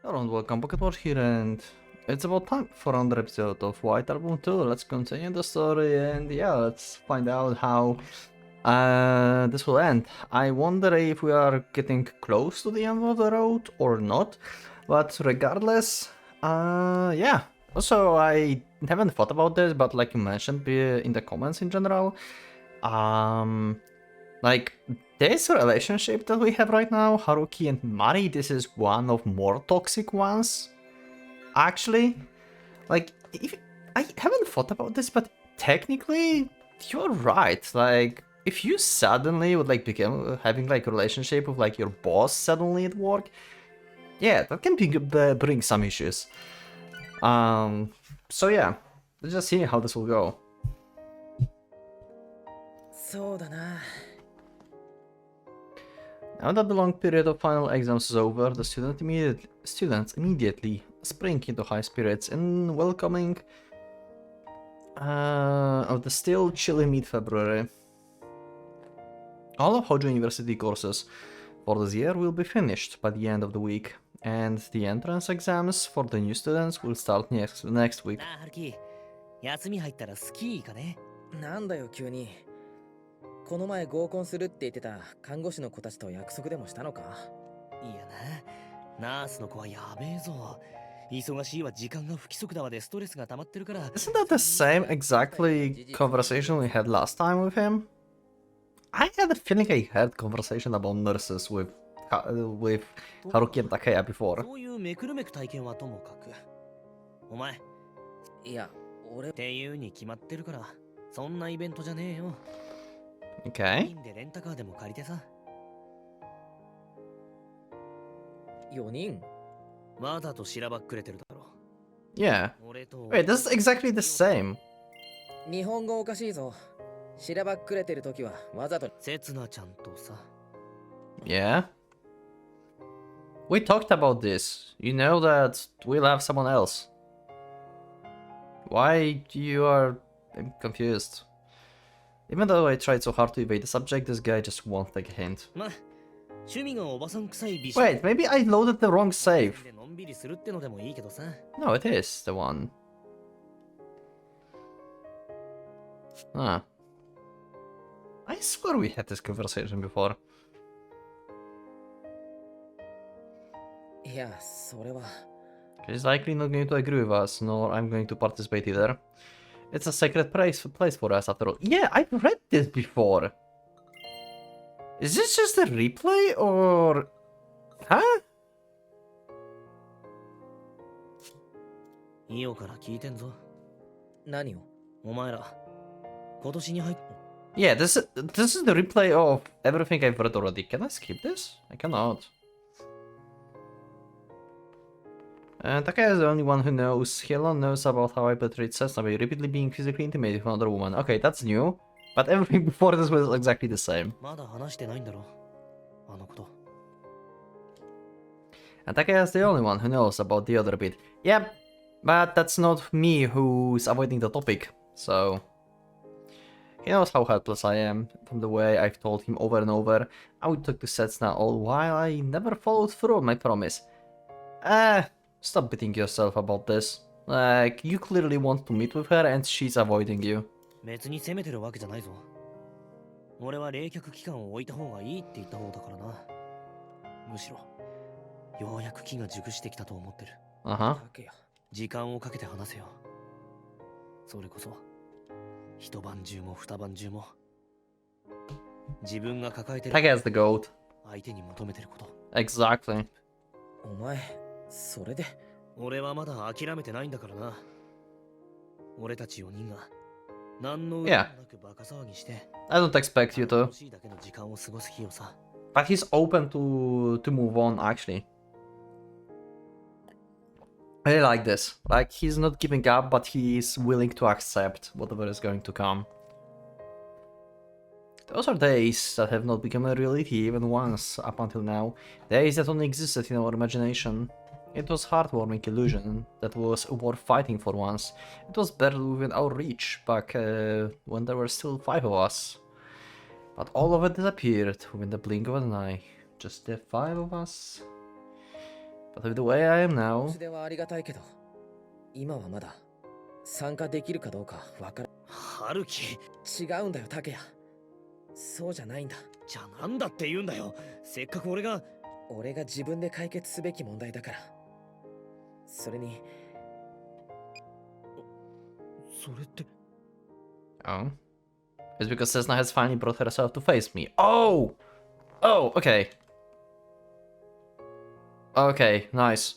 Hello and welcome, PocketWatch here, and it's about time for another episode of White Album2. Let's continue the story, and yeah, let's find out how this will end. I wonder if we are getting close to the end of the road or not, but regardless, yeah. Also, I haven't thought about this, but like you mentioned in the comments in general, like, this relationship that we have right now, Haruki and Mari, this is one of more toxic ones. Actually, like, I haven't thought about this, but technically, you're right. Like, if you suddenly would like become having like a relationship with like your boss suddenly at work, yeah, that can bring some issues. So yeah, let's just see how this will go. そうだな。 Now that the long period of final exams is over, the students immediately spring into high spirits in welcoming of the still chilly mid-February. All of Hojo University courses for this year will be finished by the end of the week, and the entrance exams for the new students will start next week. なあ、ハルキ、休み入ったらスキー行かね。なんだよ急に。この前合コンするって言ってた看護師の子たちと約束でもしたのか。いやな、ナースの子はやべえぞ。忙しいわ、時間が不規則だわでストレスが溜まってるから。 Isn't that the same exactly conversation we had last time with him? I had a feeling I had conversation about nurses with Haruki and Takaya before. そういうめくるめく体験はともかく。お前。いや、俺っていうに決まってるから、そんなイベントじゃねえよ。 Okay. いいんでレンタカーでも借りてさ。4人。わざとしらばっくれてるだろ。 Yeah. 俺と。 Wait, this is exactly the same. 日本語おかしいぞ。しらばっくれてる時はわざと。せつなちゃんとさ。 Yeah. We talked about this. You know that we'll have someone else. Why you are... I'm confused. Even though I tried so hard to evade the subject, this guy just won't take a hint. ま、趣味がおばさん臭い美少 Wait, maybe I loaded the wrong save. でのんびりするってのでもいいけどさ。 No, it is the one. Ah. I swear we had this conversation before. いや、それは。 He's likely not going to agree with us, nor I'm going to participate either. It's a sacred place for us after all. Yeah, I've read this before. Is this just a replay or... Huh? いいよから聞いてんぞ。何を？お前ら、今年に入っ Yeah, this is the replay of everything I've read already. Can I skip this? I cannot. Takaya is the only one who knows. He alone knows about how I betrayed Cessna by repeatedly being physically intimated with another woman. Okay, that's new. But everything before this was exactly the same. まだ話してないんだろ。あのこと。 And Takaya is the only one who knows about the other bit. Yep, but that's not me who's avoiding the topic. So... He knows how helpless I am, from the way I've told him over and over. I would talk to Setsuna all while I never followed through on my promise. Stop beating yourself about this. Like, you clearly want to meet with her and she's avoiding you. 別に責めてるわけじゃないぞ。俺は冷却期間を置いた方がいいって言った方だからな。むしろ、ようやく気が熟してきたと思ってる。Uh-huh. 時間をかけて話せよ。それこそ、一晩中も二晩中も、自分が抱えてる Takaya's the goat. 相手に求めてること。 Exactly. お前、それで。俺はまだ諦めてないんだからな。俺たち4人が何の裏もなくバカ騒ぎして、 I don't expect you to. 楽しいだけの時間を過ごす日をさ。 But he's open to move on, actually. I really like this. Like, he's not giving up, but he's willing to accept whatever is going to come. Those are days that have not become a reality even once up until now. Days that only existed in our imagination. It was a heartwarming illusion that was worth fighting for once. It was barely within our reach back when there were still 5 of us. But all of it disappeared within the blink of an eye. Just the 5 of us. But with the way I am う now, ちではありがたいけど、今はまだ参加できるかどうかわから春樹違うんだよ、タケヤ。そうじゃないんだ。じゃあなんだって言うんだよ。せっかく俺が自分で解決すべき問題だから。それに、それって oh, it's because Cessna has finally brought herself to face me. Oh, okay. Okay, nice.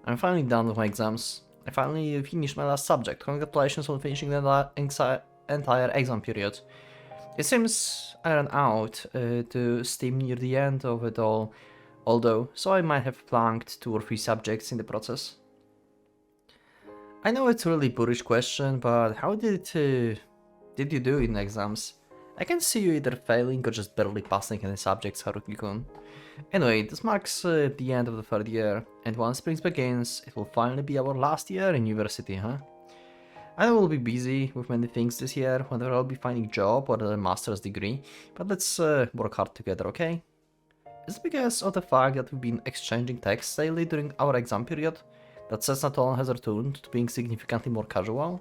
I'm finally done with my exams. I finally finished my last subject. Congratulations on finishing the entire exam period. It seems I ran out to steam near the end of it all, although, so I might have flunked 2 or 3 subjects in the process. I know it's a really boorish question, but how did you do in exams? I can see you either failing or just barely passing any subjects, Haruki-kun. Anyway, this marks the end of the 3rd year, and once spring begins, it will finally be our last year in university, huh? I know we'll be busy with many things this year, whether I'll be finding a job or a master's degree, but let's work hard together, okay? Is it because of the fact that we've been exchanging texts daily during our exam period that Cessna tone has returned to being significantly more casual?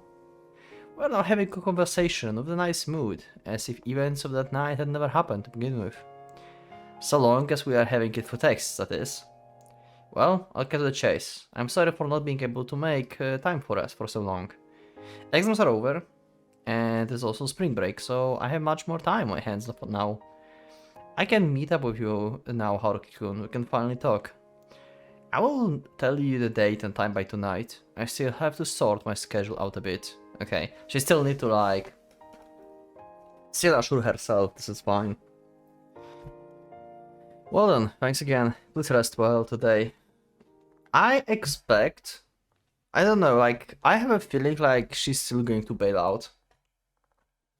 We're now having a conversation with a nice mood, as if events of that night had never happened to begin with. So long as we are having it for texts, that is. Well, I'll cut to the chase. I'm sorry for not being able to make time for us for so long. Exams are over, and it's also spring break, so I have much more time on my hands now. I can meet up with you now, Haruki-kun. We can finally talk. I will tell you the date and time by tonight. I still have to sort my schedule out a bit. Okay, she still need to like still assure herself this is fine. Well then, thanks again. Please rest well today. I expect, I don't know, like I have a feeling like she's still going to bail out.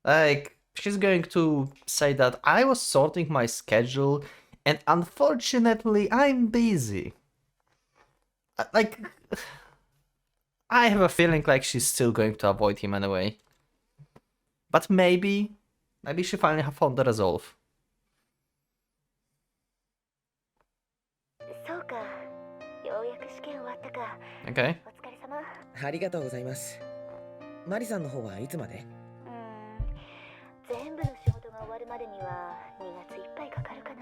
Like she's going to say that I was sorting my schedule and unfortunately I'm busy. Like I have a feeling like she's still going to avoid him anyway. But maybe she finally found the resolve. そうか、ようやく試験終わったか。 Okay. お疲れ様。ありがとうございます。マリさんの方はいつまで？全部の仕事が終わるまでには2月いっぱいかかるか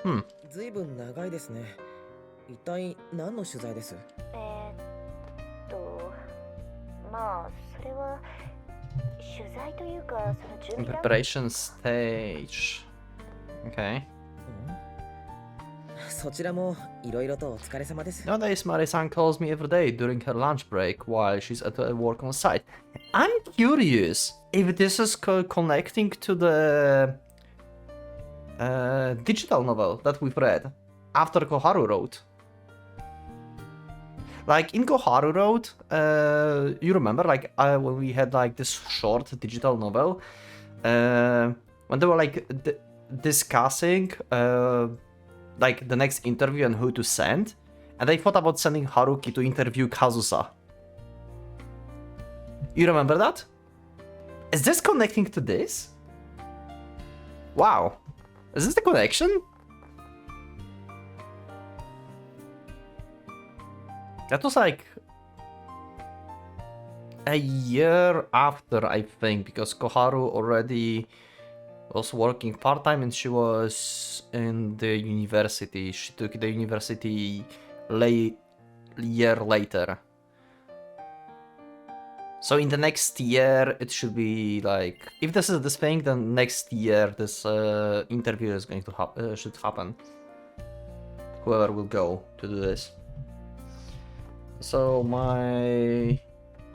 な。ずいぶん長いですね。一体何の取材です？まあそれは取材というかその準備段 Preparation stage. Okay. そちらもいろいろとお疲れ様です。 Nowadays, Mari-san calls me every day during her lunch break while she's at work on site. I'm curious if this is connecting to the digital novel that we've read after Koharu wrote. Like in Koharu wrote, you remember, like when we had like this short digital novel, when they were like discussing like the next interview and who to send, and they thought about sending Haruki to interview Kazusa. You remember that? Is this connecting to this? Wow. Is this the connection? That was like a year after, I think, because Koharu already was working part-time and she was in the university. She took the university year later. So in the next year, it should be like, if this is this thing, then next year this interview is going to should happen. Whoever will go to do this. So my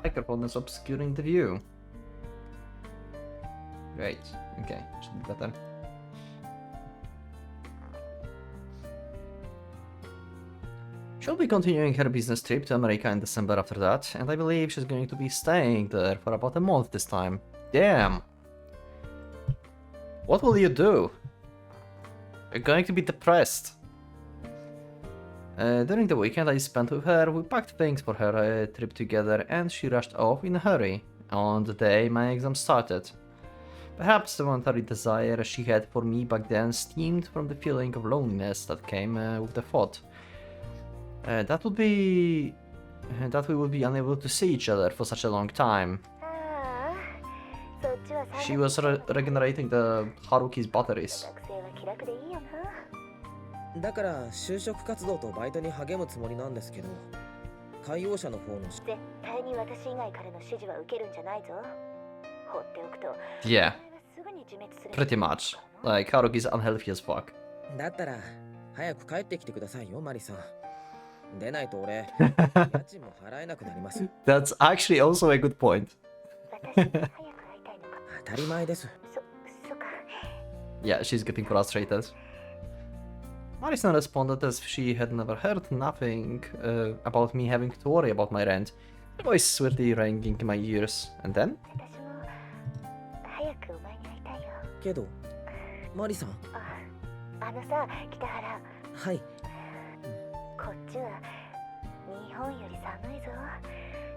microphone is obscuring the view. Great. Okay, should be better. She'll be continuing her business trip to America in December after that, and I believe she's going to be staying there for about a month this time. Damn! What will you do? You're going to be depressed. During the weekend I spent with her, we packed things for her trip together and she rushed off in a hurry on the day my exam started. Perhaps the momentary desire she had for me back then stemmed from the feeling of loneliness that came with the thought. That we would be unable to see each other for such a long time. ああ、そっちは She was regenerating the Haruki's batteries. 学生は気楽でいいよな。だから就職活動とバイトに励むつもりなんですけど、海洋社の方の絶対に私以外からの指示は受けるんじゃないぞ。放っておくと、 Yeah, すぐに自滅する。 pretty much. Like, Haruki's unhealthy as fuck. だったら早く帰ってきてくださいよマリさん。でないと俺家賃も払えなくなります。 That's actually also a good point. 私に早く会いたいのか。当たり前です。そっか。 Yeah, she's getting frustrated. Marison responded as if she had never heard nothing about me having to worry about my rent. The voice sweetly ringing in my ears. And then? 私も早くお前に会いたいよ。けどマリさん。あのさ、北原。はい。こっちは日本より寒いぞ。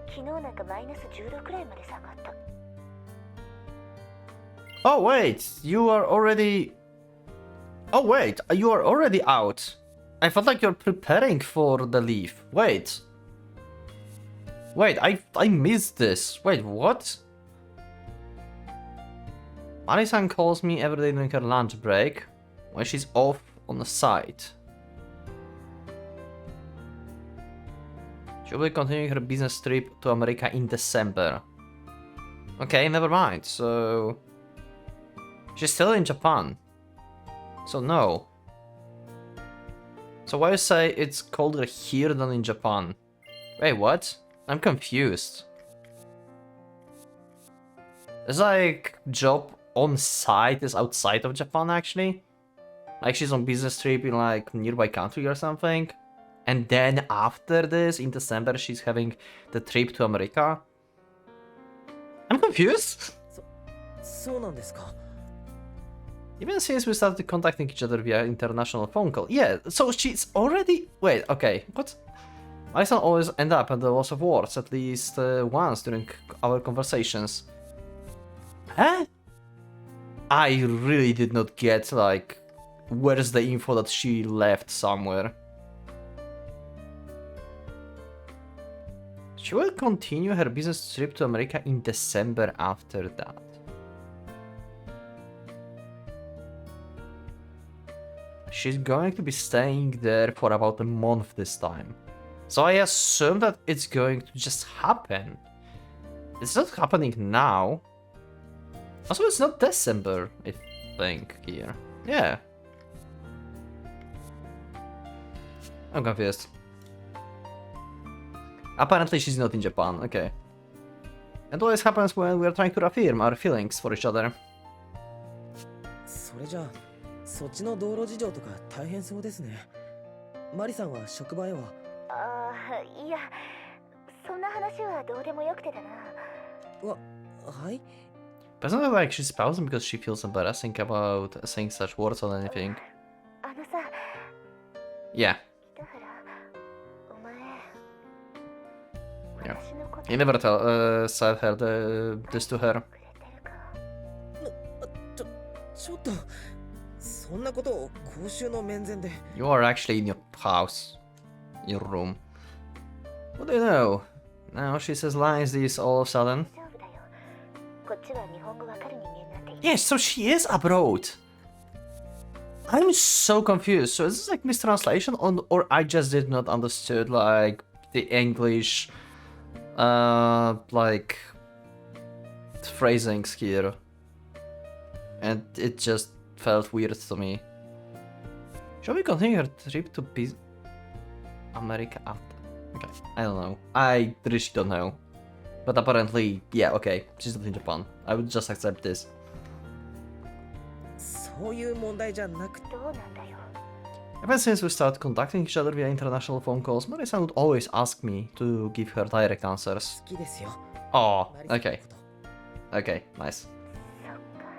昨日なんかマイナス10度くらいまで下がった。Oh wait, you are already... Oh wait, you are already out. I felt like you're preparing for the leave. Wait. Wait, I missed this. Wait, what? Marisan calls me every day during her lunch break, when she's off on the site. She'll be continuing her business trip to America in December. Okay, never mind, so... She's still in Japan. So no. So why you say it's colder here than in Japan? Wait, what? I'm confused. It's like job on site is outside of Japan actually? Like she's on business trip in like nearby country or something? And then after this, in December, she's having the trip to America? I'm confused. そうなんですか。 Even since we started contacting each other via international phone call. Yeah, so she's already... Wait, okay, what? Alison always end up at the loss of words, at least once during our conversations. Huh? I really did not get, like, where's the info that she left somewhere. She will continue her business trip to America in December after that. She's going to be staying there for about a month this time. So I assume that it's going to just happen. It's not happening now. Also, it's not December, I think, here. Yeah. I'm confused. Apparently she's not in Japan, okay. And always happens when we're trying to reaffirm our feelings for each other. それじゃあそっちの道路事情とか大変そうですね。マリさんは職場へは。ああ、いや、そんな話はどうでもよくてだな。はい。 But it's not like she's pausing because she feels embarrassing about saying such words or anything. あのさ、 Yeah. 北原、お前、 Yeah. 私のこと He never said her this to her. くれてるか。ちょっとそんなことを公衆の面前で。 You are actually in your house. Your room. What do you know? Now she says lies this all of a sudden. 大丈夫だよ。こっちは日本語わかる人間なんている。 Yes, so she is abroad. I'm so confused. So is this like mistranslation or I just did not understood like the English like phrasings here. And it just felt weird to me. Shall we continue her trip to America after? Okay, I don't know. I really don't know. But apparently, yeah, okay, she's not in Japan. I would just accept this. そういう問題じゃなくて。どうなんだよ。 Ever since we started contacting each other via international phone calls, Marisa would always ask me to give her direct answers. 好きですよ。 Oh, マリさんの okay, こと。 okay, nice. そっか。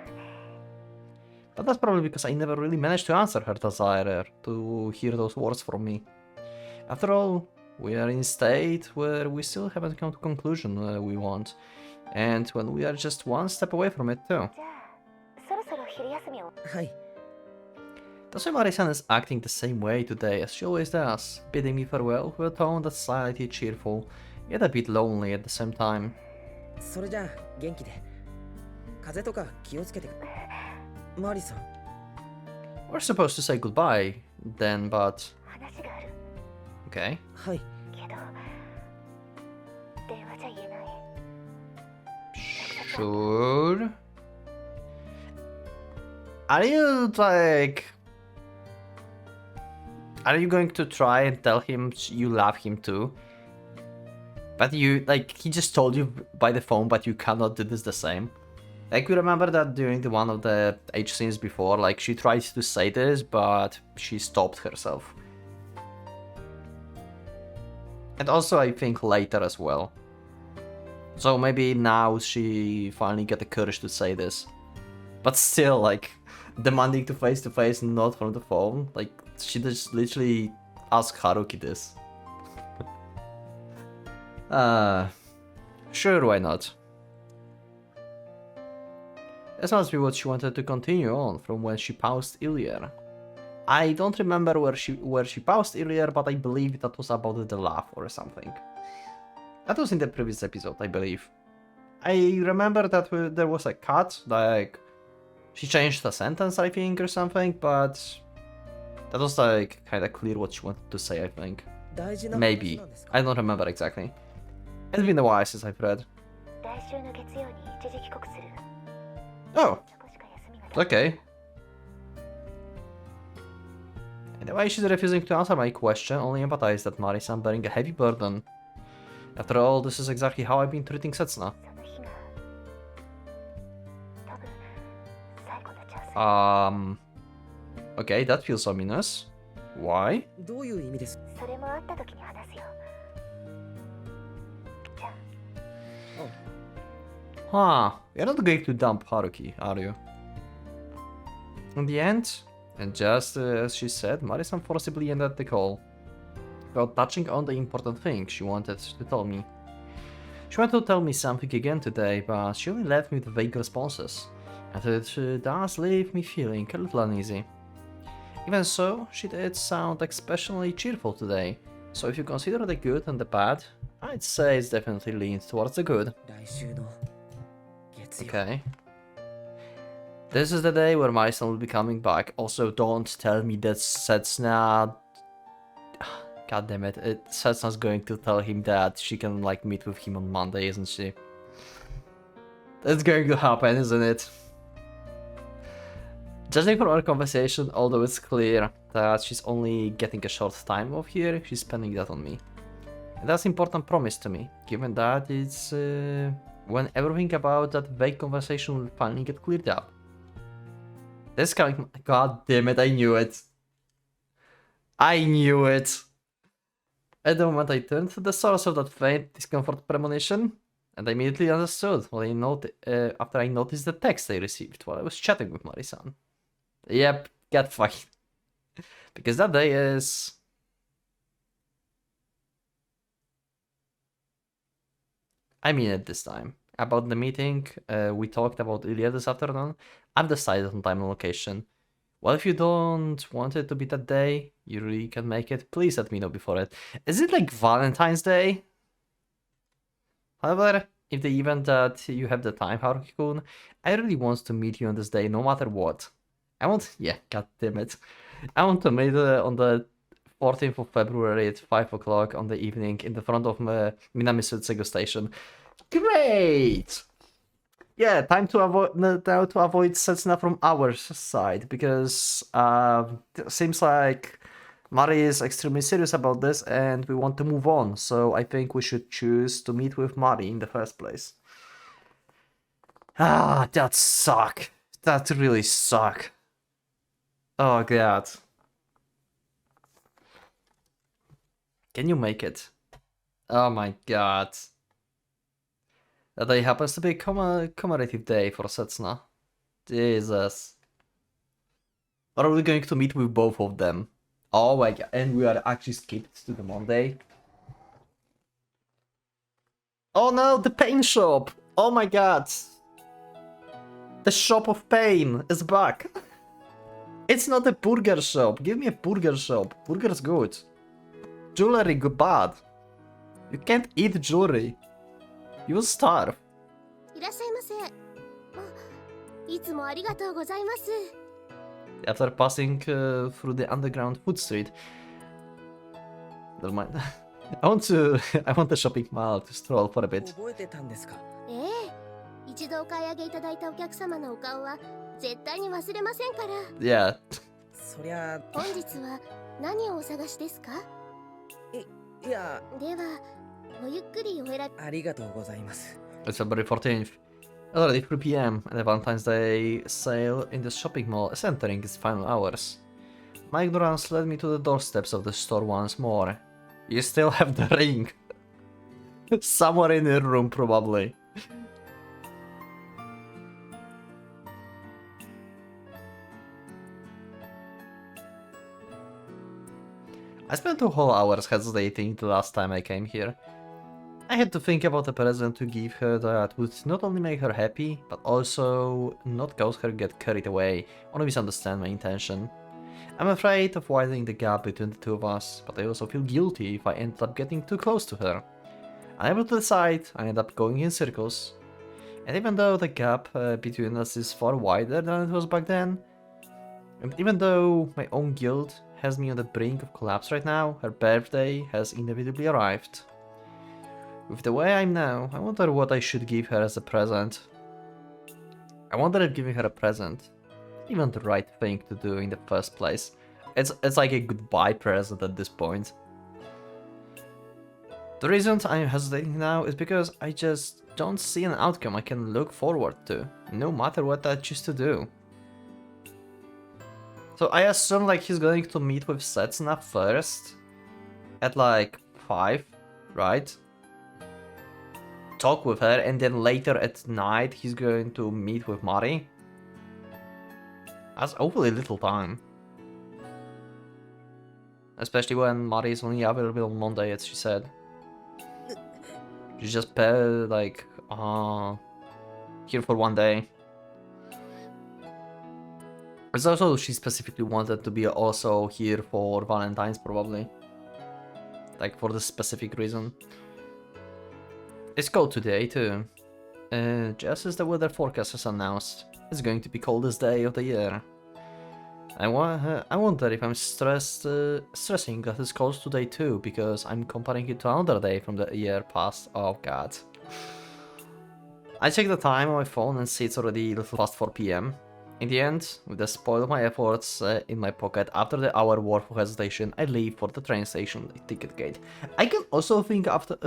But that's probably because I never really managed to answer her desire to hear those words from me. After all, we are in a state where we still haven't come to conclusion we want, and when we are just one step away from it too. じゃあ、昼休みを。はい。 That's why Marisan is acting the same way today as she always does, bidding me farewell with a tone that's slightly cheerful, yet a bit lonely at the same time. それじゃあ元気で。風邪とか気をつけて。マリさん。 We're supposed to say goodbye then, but 話がある okay. はい。けど、電話じゃ言えない。 Sure. Are you like... Are you going to try and tell him you love him too? But you, like, he just told you by the phone, but you cannot do this the same. Like, you remember that during the one of the H scenes before, like, she tried to say this, but she stopped herself. And also, I think later as well. So maybe now she finally get the courage to say this. But still, like, demanding to face, not from the phone. Like, she just literally asked Haruki this. Sure, why not? This must be what she wanted to continue on from when she paused earlier. I don't remember where she paused earlier, but I believe that was about the laugh or something. That was in the previous episode, I believe. I remember that there was a cut, like she changed a sentence, I think, or something, but that was like kind of clear what she wanted to say, I think. 大事な Maybe. 話なんですか？ I don't remember exactly. It's been a while since I've read. 来週の月曜に一時帰国する。 Oh, そこしか休みがない。 okay. Anyway, she's refusing to answer my question, only empathize that Mari-san bearing a heavy burden. After all, this is exactly how I've been treating Setsuna. その日が多分最後のチャンス。 Okay, that feels ominous. Why? どういう意味です？それも会った時に話すよ。じゃあ。 Huh, you're not going to dump Haruki, are you? In the end, and just as she said, Mari-san forcibly ended the call, without touching on the important thing she wanted to tell me. She wanted to tell me something again today, but she only left me with vague responses, and it does leave me feeling a little uneasy. Even so, she did sound especially cheerful today, so if you consider the good and the bad, I'd say it's definitely leaned towards the good. 来週の月曜。 Okay. This is the day where Mari-san will be coming back. Also, don't tell me that Setsuna... God damn it. Setsuna's going to tell him that she can, like, meet with him on Monday, isn't she? That's going to happen, isn't it? Judging from our conversation, although it's clear that she's only getting a short time off here, she's spending that on me. And that's an important promise to me, given that it's when everything about that vague conversation will finally get cleared up. This coming... God damn it, I knew it. I knew it. At the moment I turned to the source of that faint discomfort premonition, and I immediately understood what after I noticed the text I received while I was chatting with Mari-san. Yep, get fucked. Because that day is... I mean it this time. About the meeting we talked about earlier this afternoon, I've decided on time and location. Well, if you don't want it to be that day, you really can make it. Please let me know before it. Is it like Valentine's Day? However, if the event that you have the time, Haruki-kun, I really want to meet you on this day no matter what. I want... Yeah, god damn it. I want to meet on the 14th of February at 5 o'clock on the evening in the front of Minami Sutsego Station. Great! Yeah, time to avoid Setsuna from our side, because seems like Mari is extremely serious about this and we want to move on, so I think we should choose to meet with Mari in the first place. Ah, that suck. That really suck. Oh god. Can you make it? Oh my god. That day happens to be a commemorative day for Setsuna. Jesus. Or are we going to meet with both of them? Oh my god, and we are actually skipped to the Monday. Oh no, the paint shop! Oh my god! The shop of pain is back. It's not a burger shop. Give me a burger shop. Burger's good. Jewelry good bad. You can't eat jewelry. You will starve. いらっしゃいませ。あ、いつもありがとうございます。 After passing through the underground food street. Never mind. I want the shopping mall to stroll for a bit. 覚えてたんですか？ええ、一度お買い上げいただいたお客様のお顔は絶対に忘れませんから。Yeah. そりゃ、本日は何をお探しですか？いや、では、ごゆっくりお選び。ありがとうございます。 It's February 14th. Already 3 p.m. and the Valentine's Day sale in the shopping mall is entering its final hours. My ignorance led me to the doorsteps of the store once more. You still have the ring. Somewhere in your room, probably. I spent 2 whole hours hesitating the last time I came here. I had to think about a present to give her that would not only make her happy, but also not cause her get carried away or misunderstand my intention. I'm afraid of widening the gap between the two of us, but I also feel guilty if I end up getting too close to her. Unable to decide, I end up going in circles. And even though the gap between us is far wider than it was back then, and even though my own guilt has me on the brink of collapse right now, her birthday has inevitably arrived. With the way I'm now, I wonder what I should give her as a present. I wonder if giving her a present is even the right thing to do in the first place. It's like a goodbye present at this point. The reason I'm hesitating now is because I just don't see an outcome I can look forward to, no matter what I choose to do. So I assume like he's going to meet with Setsuna first at like 5, right? Talk with her, and then later at night he's going to meet with Mari. That's awfully little time. Especially when Mari is only available on Monday, as she said. She's just like, here for 1 day. It's also she specifically wanted to be also here for Valentine's, probably. Like for this specific reason. It's cold today too. Just as the weather forecast has announced, it's going to be coldest day of the year. I wonder if I'm stressing that it's cold today too, because I'm comparing it to another day from the year past. Oh god. I check the time on my phone and see it's already a little past 4 p.m. In the end, with the spoil of my efforts in my pocket, after the hour worth of hesitation, I leave for the train station ticket gate. I can also think after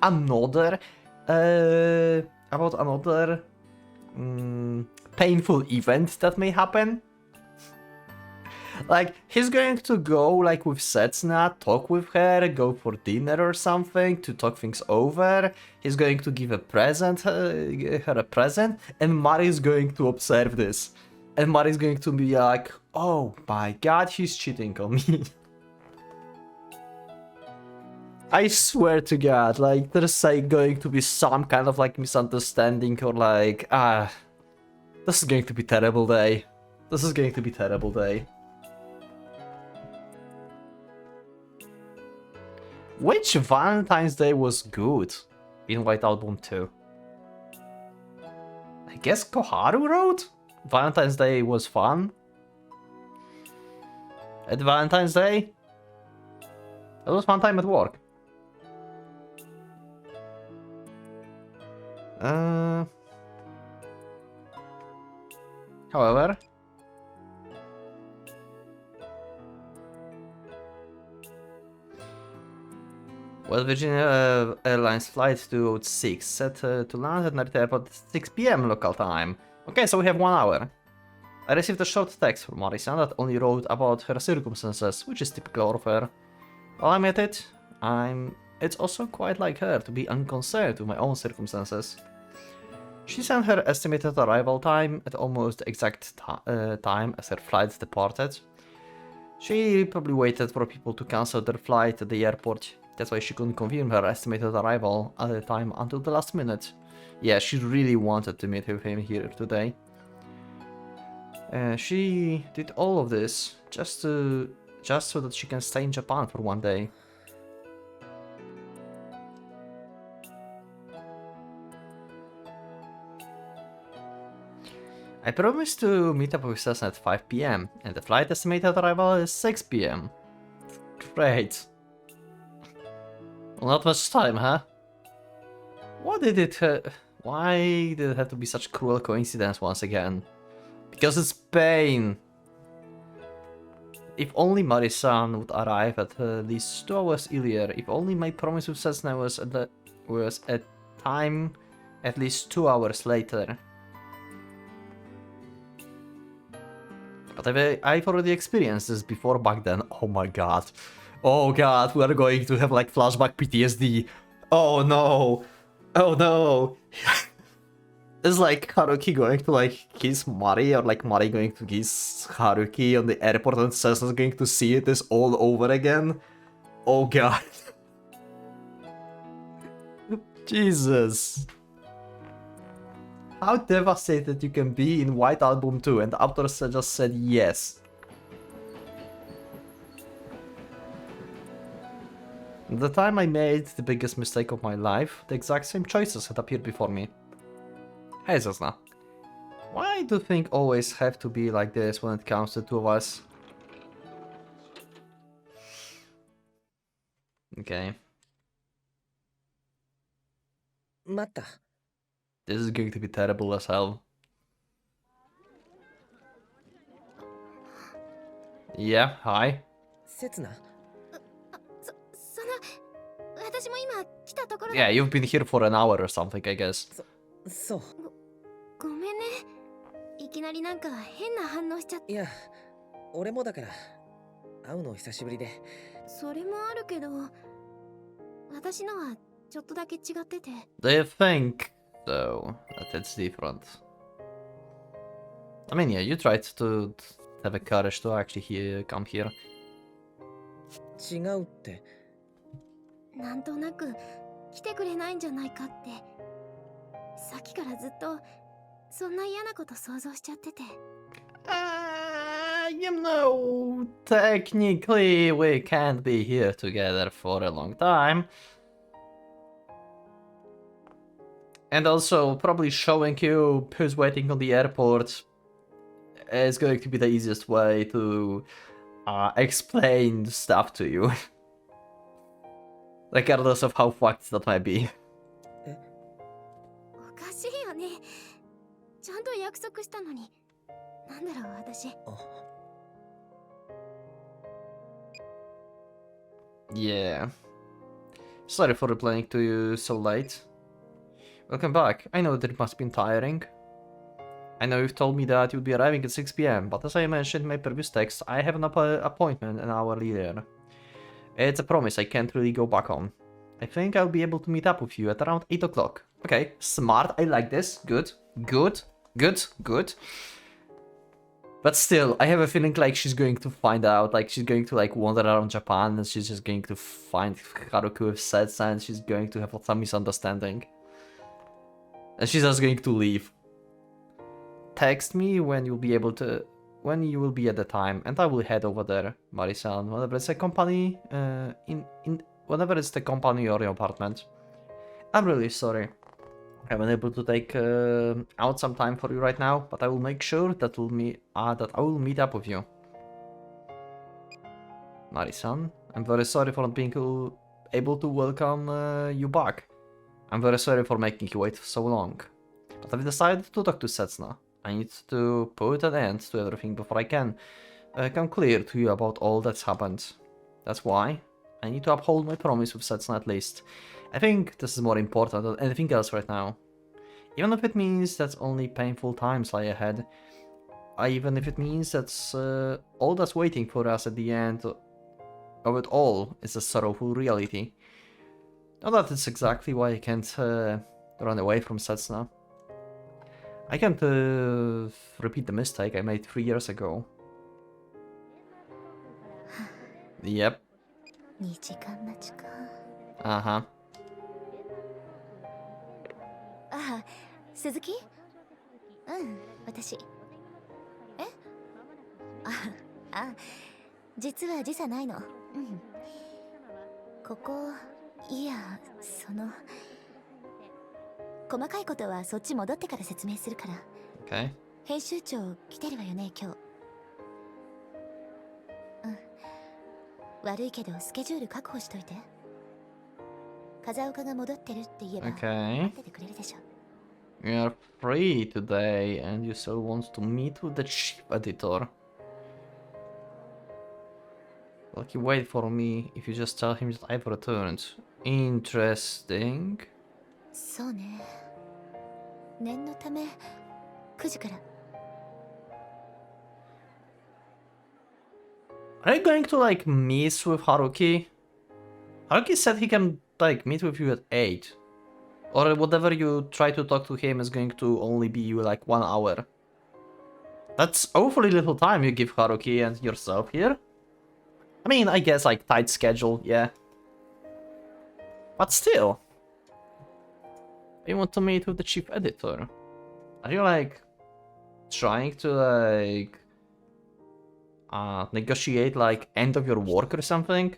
another about another painful event that may happen. Like, he's going to go like with Setsuna, talk with her, go for dinner or something to talk things over. He's going to give a present, her a present, and Mari's going to observe this. And Mari's going to be like, oh my god, he's cheating on me. I swear to god, like, there's like going to be some kind of like misunderstanding or like, this is going to be terrible day. This is going to be terrible day. Which Valentine's Day was good in White Album 2? I guess Koharu wrote? Valentine's Day was fun? At Valentine's Day? It was fun time at work. However... West Virginia Airlines Flight 206 set to land at Narita Airport at 6 p.m. local time. Okay, so we have 1 hour. I received a short text from Marisa that only wrote about her circumstances, which is typical of her. While I'm at it, it's also quite like her to be unconcerned with my own circumstances. She sent her estimated arrival time at almost the exact time as her flight departed. She probably waited for people to cancel their flight at the airport. That's why she couldn't confirm her estimated arrival at the time until the last minute. Yeah, she really wanted to meet with him here today. She did all of this just so that she can stay in Japan for one day. I promised to meet up with Cessna at 5 PM, and the flight estimated arrival is 6 PM. Great. Not much time, huh? Why did it have to be such cruel coincidence once again? Because it's pain. If only Mari-san would arrive at least 2 hours earlier. If only my promise with Cessna was at time at least 2 hours later. But I've already experienced this before back then. Oh my god. Oh god, we are going to have like flashback PTSD. Oh no. Oh no. It's like Haruki going to like kiss Mari, or like Mari going to kiss Haruki on the airport, and Cessna's going to see this all over again. Oh god. Jesus. How devastated you can be in White Album 2, and the author just said yes. The time I made the biggest mistake of my life, the exact same choices had appeared before me. Hey Cessna, why do things always have to be like this when it comes to the two of us? Okay. 待った。 This is going to be terrible as hell. Yeah, hi. せつな。私も今来たところ Yeah, you've been here for an hour or something, I guess. そう。ごめんね。いきなりなんか変な反応しちゃって。いや、俺もだから。会うの久しぶりで。それもあるけど、私のはちょっとだけ違ってて。Do you think, though, that it's different? I mean, yeah, you tried to have a courage to actually come here. 違うって。なんとなく来てくれないんじゃないかって。さっきからずっとそんな嫌なこと想像しちゃってて。You know, technically we can't be here together for a long time. And also, probably showing you who's waiting on the airport is going to be the easiest way to explain stuff to you. Regardless of how fucked that might be. おかしいよね。ちゃんと約束したのに。なんだろう私。Yeah. Sorry for replying to you so late. Welcome back. I know that it must have been tiring. I know you've told me that you'll be arriving at 6 PM, but as I mentioned in my previous text, I have an appointment an hour later. It's a promise I can't really go back on. I think I'll be able to meet up with you at around 8 o'clock. Okay, smart, I like this. Good, good, good, good. But still, I have a feeling like she's going to find out, like she's going to like wander around Japan and she's just going to find Haruki with Setsa and she's going to have some misunderstanding. And she's just going to leave. Text me when you'll be able to, when you will be at the time, and I will head over there, Mari-san, whenever it's a company, whenever it's the company or your apartment. I'm really sorry. I haven't able to take out some time for you right now, but I will make sure that I will meet up with you. Mari-san, I'm very sorry for not being able to welcome you back. I'm very sorry for making you wait so long. But I've decided to talk to Setsuna. I need to put an end to everything before I can come clear to you about all that's happened. That's why I need to uphold my promise with Setsuna at least. I think this is more important than anything else right now. Even if it means that only painful times lie ahead. Even if it means that all that's waiting for us at the end of it all is a sorrowful reality. Now that is exactly why I can't run away from Setsuna. I can't repeat the mistake I made 3 years ago. Yep. 2時間待ちか。Uh-huh. あ、あ、鈴木？私。え？実は時差ないの。ここ、いや、細かいことはそっち戻ってから説明するから。Okay. 編集長来てるわよね、今日。悪いけどスケジュール確保しといて。風岡が戻ってるって言えば、Okay. 待っててくれるでしょ。You're free today and you still want to meet with the chief editor. Will he wait for me if you just tell him that I've returned? Interesting. そうね。念のため、9時から。Are you going to like meet with Haruki? Haruki said he can like meet with you at 8. Or whatever you try to talk to him is going to only be you like 1 hour. That's awfully little time you give Haruki and yourself here. I mean, I guess like tight schedule, yeah. But still. You want to meet with the chief editor. Are you like trying to like negotiate like end of your work or something?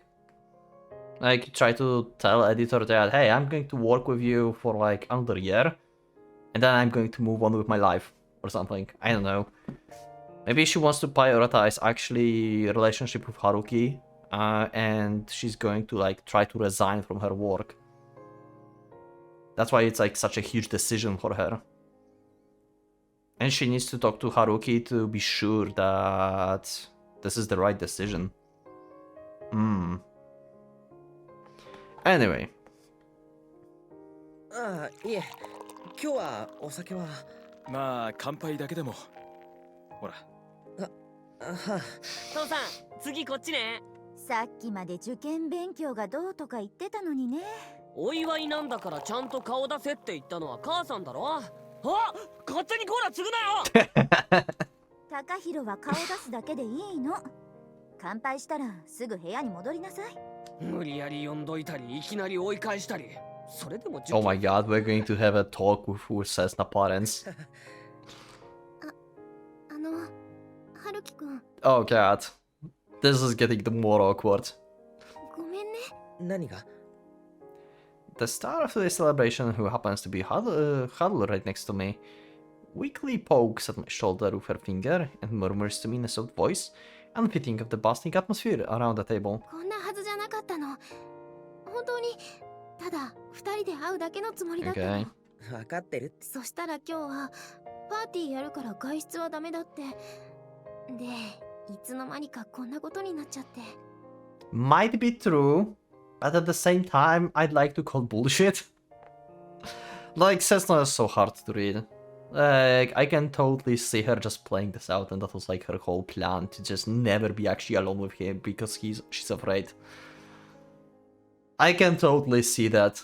Like you try to tell editor that, hey, I'm going to work with you for like another year and then I'm going to move on with my life or something. I don't know. Maybe she wants to prioritize actually relationship with Haruki and she's going to like try to resign from her work. That's why it's like such a huge decision for her. And she needs to talk to Haruki to be sure that this is the right decision. Anyway. ああ、いえ。今日はお酒は。まあ乾杯だけでも。ほら。はあ。父さん、次こっちね。さっきまで受験勉強がどうとか言ってたのにね。お祝いなんだからちゃんと顔出せって言ったのは母さんだろ。あ、勝手にコーラ継ぐなよ。高弘は顔出すだけでいいの。乾杯したらすぐ部屋に戻りなさい。無理やり呼んどいたりいきなり追い返したり。それでも Oh my god, we're going to have a talk with Cessna parents. 春樹くん。Oh god. This is getting more awkward. ごめんね。何が？ The star of today's celebration, who happens to be huddled right next to me, weakly pokes at my shoulder with her finger and murmurs to me in a soft voice, unfitting of the bustling atmosphere around the table. こんなはずじゃなかったの。本当にただ二人で会うだけのつもりだったの。Okay. 分かってる。そしたら今日はパーティーやるから外出はダメだって。で、いつの間にかこんなことになっちゃって。Might be true, but at the same time, I'd like to call bullshit. Like, Cessna is so hard to read. Like, I can totally see her just playing this out, and that was like her whole plan, to just never be actually alone with him because she's afraid. I can totally see that,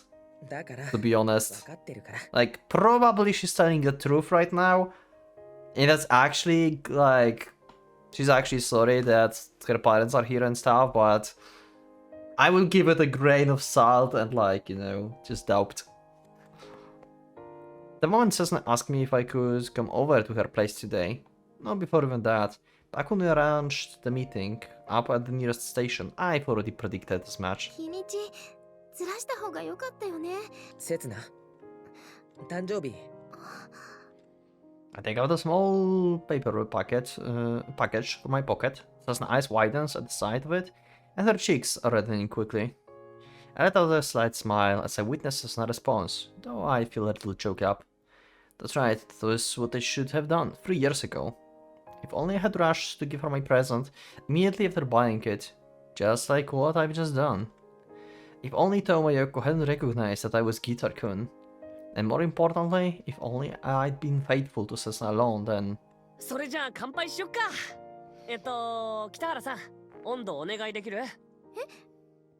だから。 to be honest. 分かってるから。 Like, probably she's telling the truth right now, and that's actually, like, she's actually sorry that her parents are here and stuff, but I will give it a grain of salt and, like, you know, just doubt. The moment Cessna asked me if I could come over to her place today, no, before even that, back when we arranged the meeting up at the nearest station, I've already predicted this match. 日にちずらした方が良かったよね。せつな。誕生日。I take out a small paper package from my pocket. Cessna's eyes widens at the sight of it, and her cheeks are reddening quickly. I let out a slight smile as I witness Cessna's response, though I feel a little choked up. That's right, that was what I should have done 3 years ago. If only I had rushed to give her my present immediately after buying it, just like what I've just done. If only Tomoyoko hadn't recognized that I was Guitar-kun. And more importantly, if only I'd been faithful to Cessna alone, then... それじゃあ乾杯しよっか。北原さん、温度お願いできる？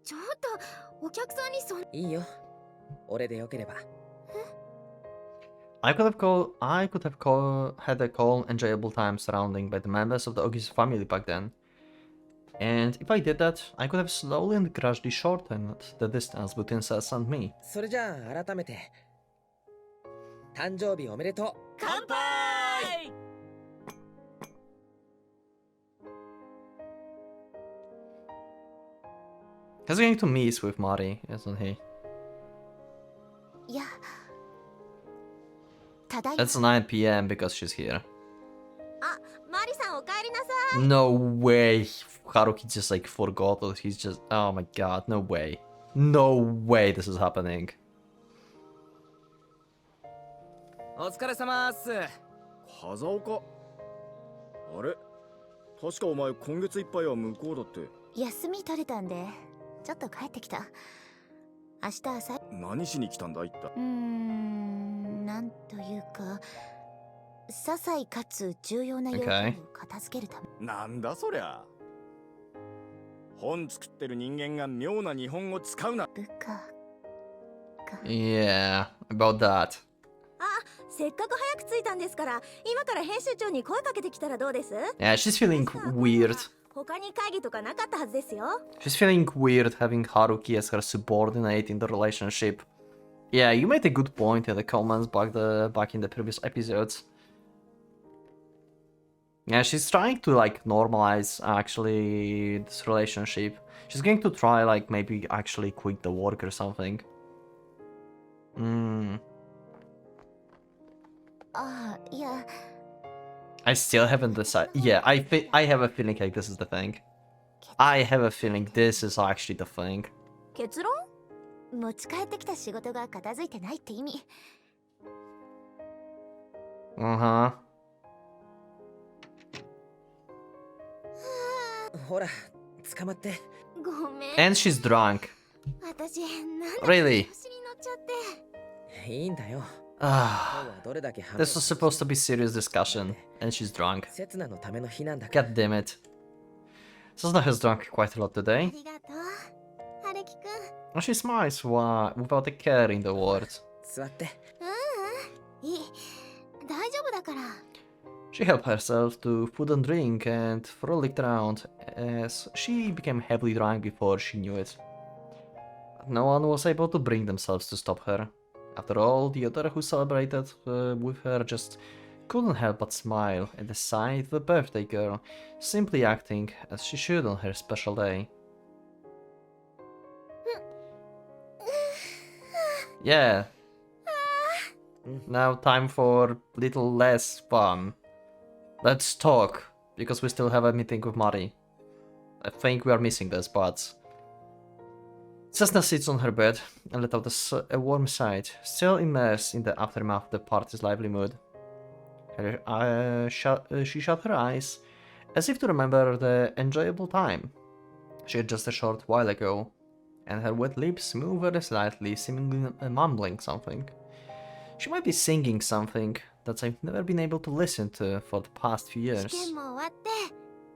ちょっとお客さんにそん。いいよ。俺でよければ。I could have had a calm, enjoyable time surrounding by the members of the Ogis family back then. And if I did that, I could have slowly and gradually shortened the distance between Cess and me. それじゃあ改めて。誕生日おめでとう。乾杯。 He's going to meet with Mari, isn't he? いやただいま It's 9 p.m. because she's here. マリさんお帰りなさい。 No way. Haruki just like forgot that he's just. Oh my god, no way. No way this is happening. お疲れ様っす。風岡あれ確かお前今月いっぱいは向こうだって。休み取れたんでちょっと帰ってきた。明日朝何しに来たんだ一体。なんというか些細かつ重要な用件を片付けるため。なんだそりゃ。本作ってる人間が妙な日本語使うな。部下 Yeah, about that. せっかく早く着いたんですから、今から編集長に声かけてきたらどうです？ Yeah, she's feeling weird. 他に会議とかなかったはずですよ。 She's feeling weird having Haruki as her subordinate in the relationship. Yeah, you made a good point in the comments back in the previous episodes. Yeah, she's trying to like normalize actually this relationship. She's going to try like maybe actually quit the work or something.いや I still haven't decided. Yeah, I have a feeling like this is the thing. I have a feeling this is actually the thing. 結論？持ち帰ってきた仕事が片付いてないって意味。Uh-huh. ほら、捕まって。ごめん。 And she's drunk. 私なんだ Really? 調子に乗っちゃって。いいんだよ。 Ah, 今日はどれだけ反 this was supposed to be serious discussion, and she's drunk. 刹那のための日なんだから。 God damn it. Sasna has drunk quite a lot あ today. りがとう。はるきくん。 And she smiles without a care in the words. 座って。いい。大丈夫だから。 She helped herself to food and drink and frolicked around as she became heavily drunk before she knew it. But no one was able to bring themselves to stop her. After all, the other who celebrated with her just couldn't help but smile at the sight of the birthday girl simply acting as she should on her special day. Yeah. Now time for little less fun. Let's talk, because we still have a meeting with Mari. I think we are missing this, but... Cessna sits on her bed and let out a warm sigh, still immersed in the aftermath of the party's lively mood. She shut her eyes, as if to remember the enjoyable time she had just a short while ago, and her wet lips moved very slightly, seemingly mumbling something. She might be singing something that I've never been able to listen to for the past few 試 years. 験も終わって、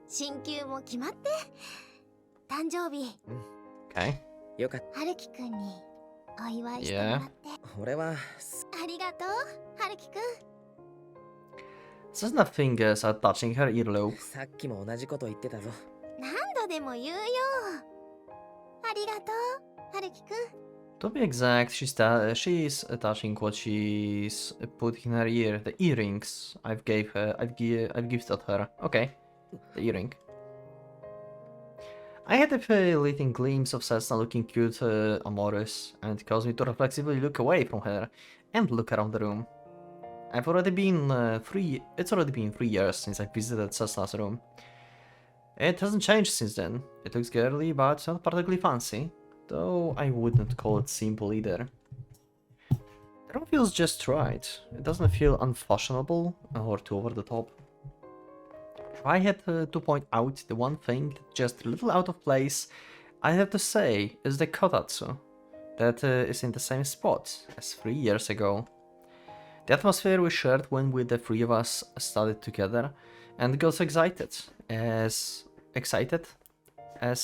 進級も決まって、誕生日、 Okay. よかった。はるきくんにお祝いしてもらって。俺は、ありがとう、はるきくん。 Cessna's fingers are touching her earlobe. さっきも同じこと言ってたぞ。何度でも言うよ。ありがとう、はるきくん。 To be exact, she's touching what she's put in her ear, the earrings I've gifted her. Okay, the earring. I had a fleeting glimpse of Cessna looking cute, amorous, and it caused me to reflexively look away from her and look around the room. It's already been 3 years since I visited Cessna's room. It hasn't changed since then. It looks girly, but not particularly fancy. Though I wouldn't call it simple either. The room feels just right. It doesn't feel unfashionable or too over the top. If I had to point out the one thing that's just a little out of place, I'd have to say is the kotatsu that is in the same spot as 3 years ago. The atmosphere we shared when the three of us studied together, and got so excited as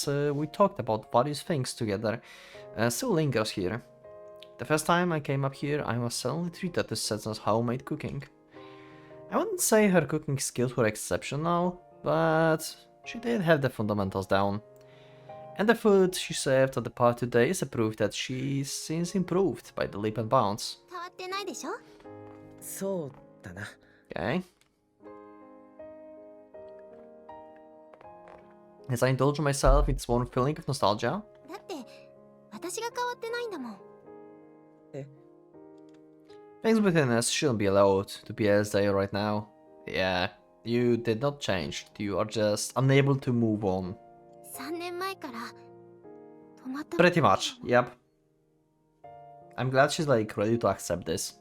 we talked about various things together, still lingers here. The first time I came up here, I was suddenly treated to Setsuna's homemade cooking. I wouldn't say her cooking skills were exceptional, but she did have the fundamentals down. And the food she served at the party today is a proof that she's since improved by the leap and bounds. 変わってないでしょ？そうだな。 Okay. As I indulge myself in this warm feeling of nostalgia. だって私が変わってないんだもん。 Things within us shouldn't be allowed to be as they are right now. Yeah, you did not change. You are just unable to move on. 3年前から止まった。 Pretty much, yep. I'm glad she's like ready to accept this.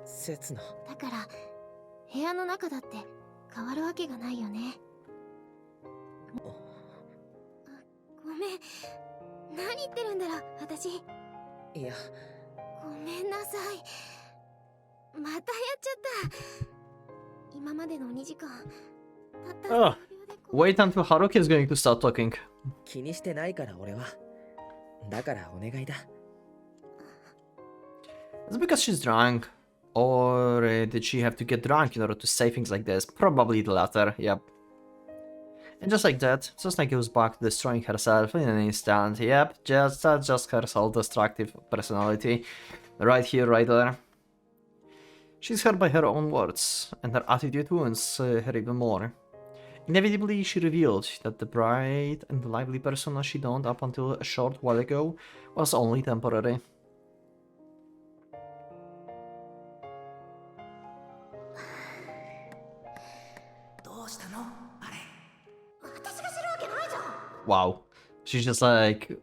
刹那。だから部屋の中だって変わるわけがないよね。ごめん、何言ってるんだろう私。いや、ごめんなさい。またやっちゃった。今までの2時間たったUgh. Wait until Haruki is going to start talking. 気にしてないから俺は。だからお願いだ。 Is it because she's drunk? Or did she have to get drunk in order to say things like this? Probably the latter, yep. And just like that, Susna goes back to destroying herself in an instant. Yep, that's just her self-destructive personality. Right here, right there. She's hurt by her own words, and her attitude wounds her even more. Inevitably, she revealed that the bright and lively persona she donned up until a short while ago was only temporary. どうしたのあれ。私が知るわけないじゃん。 Wow. She's just like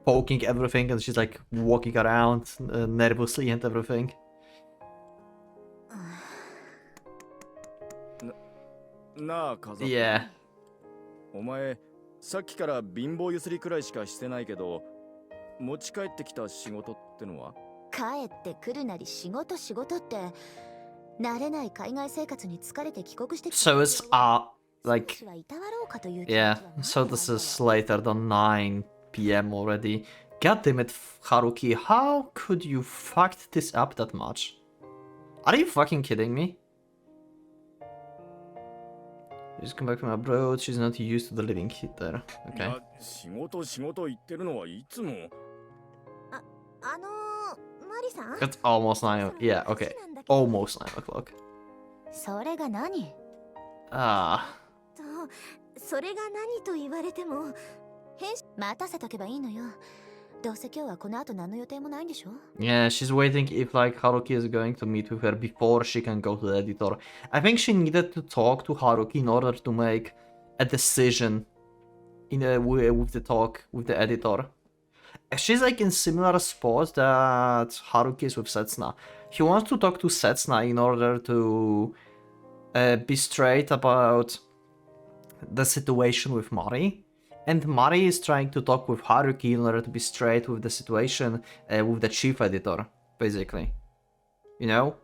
poking everything and she's like walking around nervously and everything. なあカザ。 Yeah. お前さっきから貧乏ゆすりくらいしかしてないけど、持ち帰ってきた仕事ってのは？帰ってくるなり仕事って慣れない海外生活に疲れて帰国してきた。 So it's like 少しはいたわろうかという気持ち yeah. はない So this is later than 9 p.m. already. God damn it, Haruki. How could you fuck this up that much? Are you fucking kidding me? She's come back from abroad. She's not used to the living there. Okay. 仕事言ってるのはいつも。マリさん It's almost 9. Yeah, okay. Almost 9 o'clock. それが何 Ah. と、それが何と言われても待たせとけばいいのよ。どうせ今日はこの後何の予定もないんでしょ。 Yeah, she's waiting if like Haruki is going to meet with her before she can go to the editor. I think she needed to talk to Haruki in order to make a decision in with the talk with the editor. She's like in similar spot that Haruki is with Setsuna. He wants to talk to Setsuna in order to be straight about the situation with Mari. And Mari is trying to talk with Haruki in order to be straight with the situation with the chief editor, basically. You know?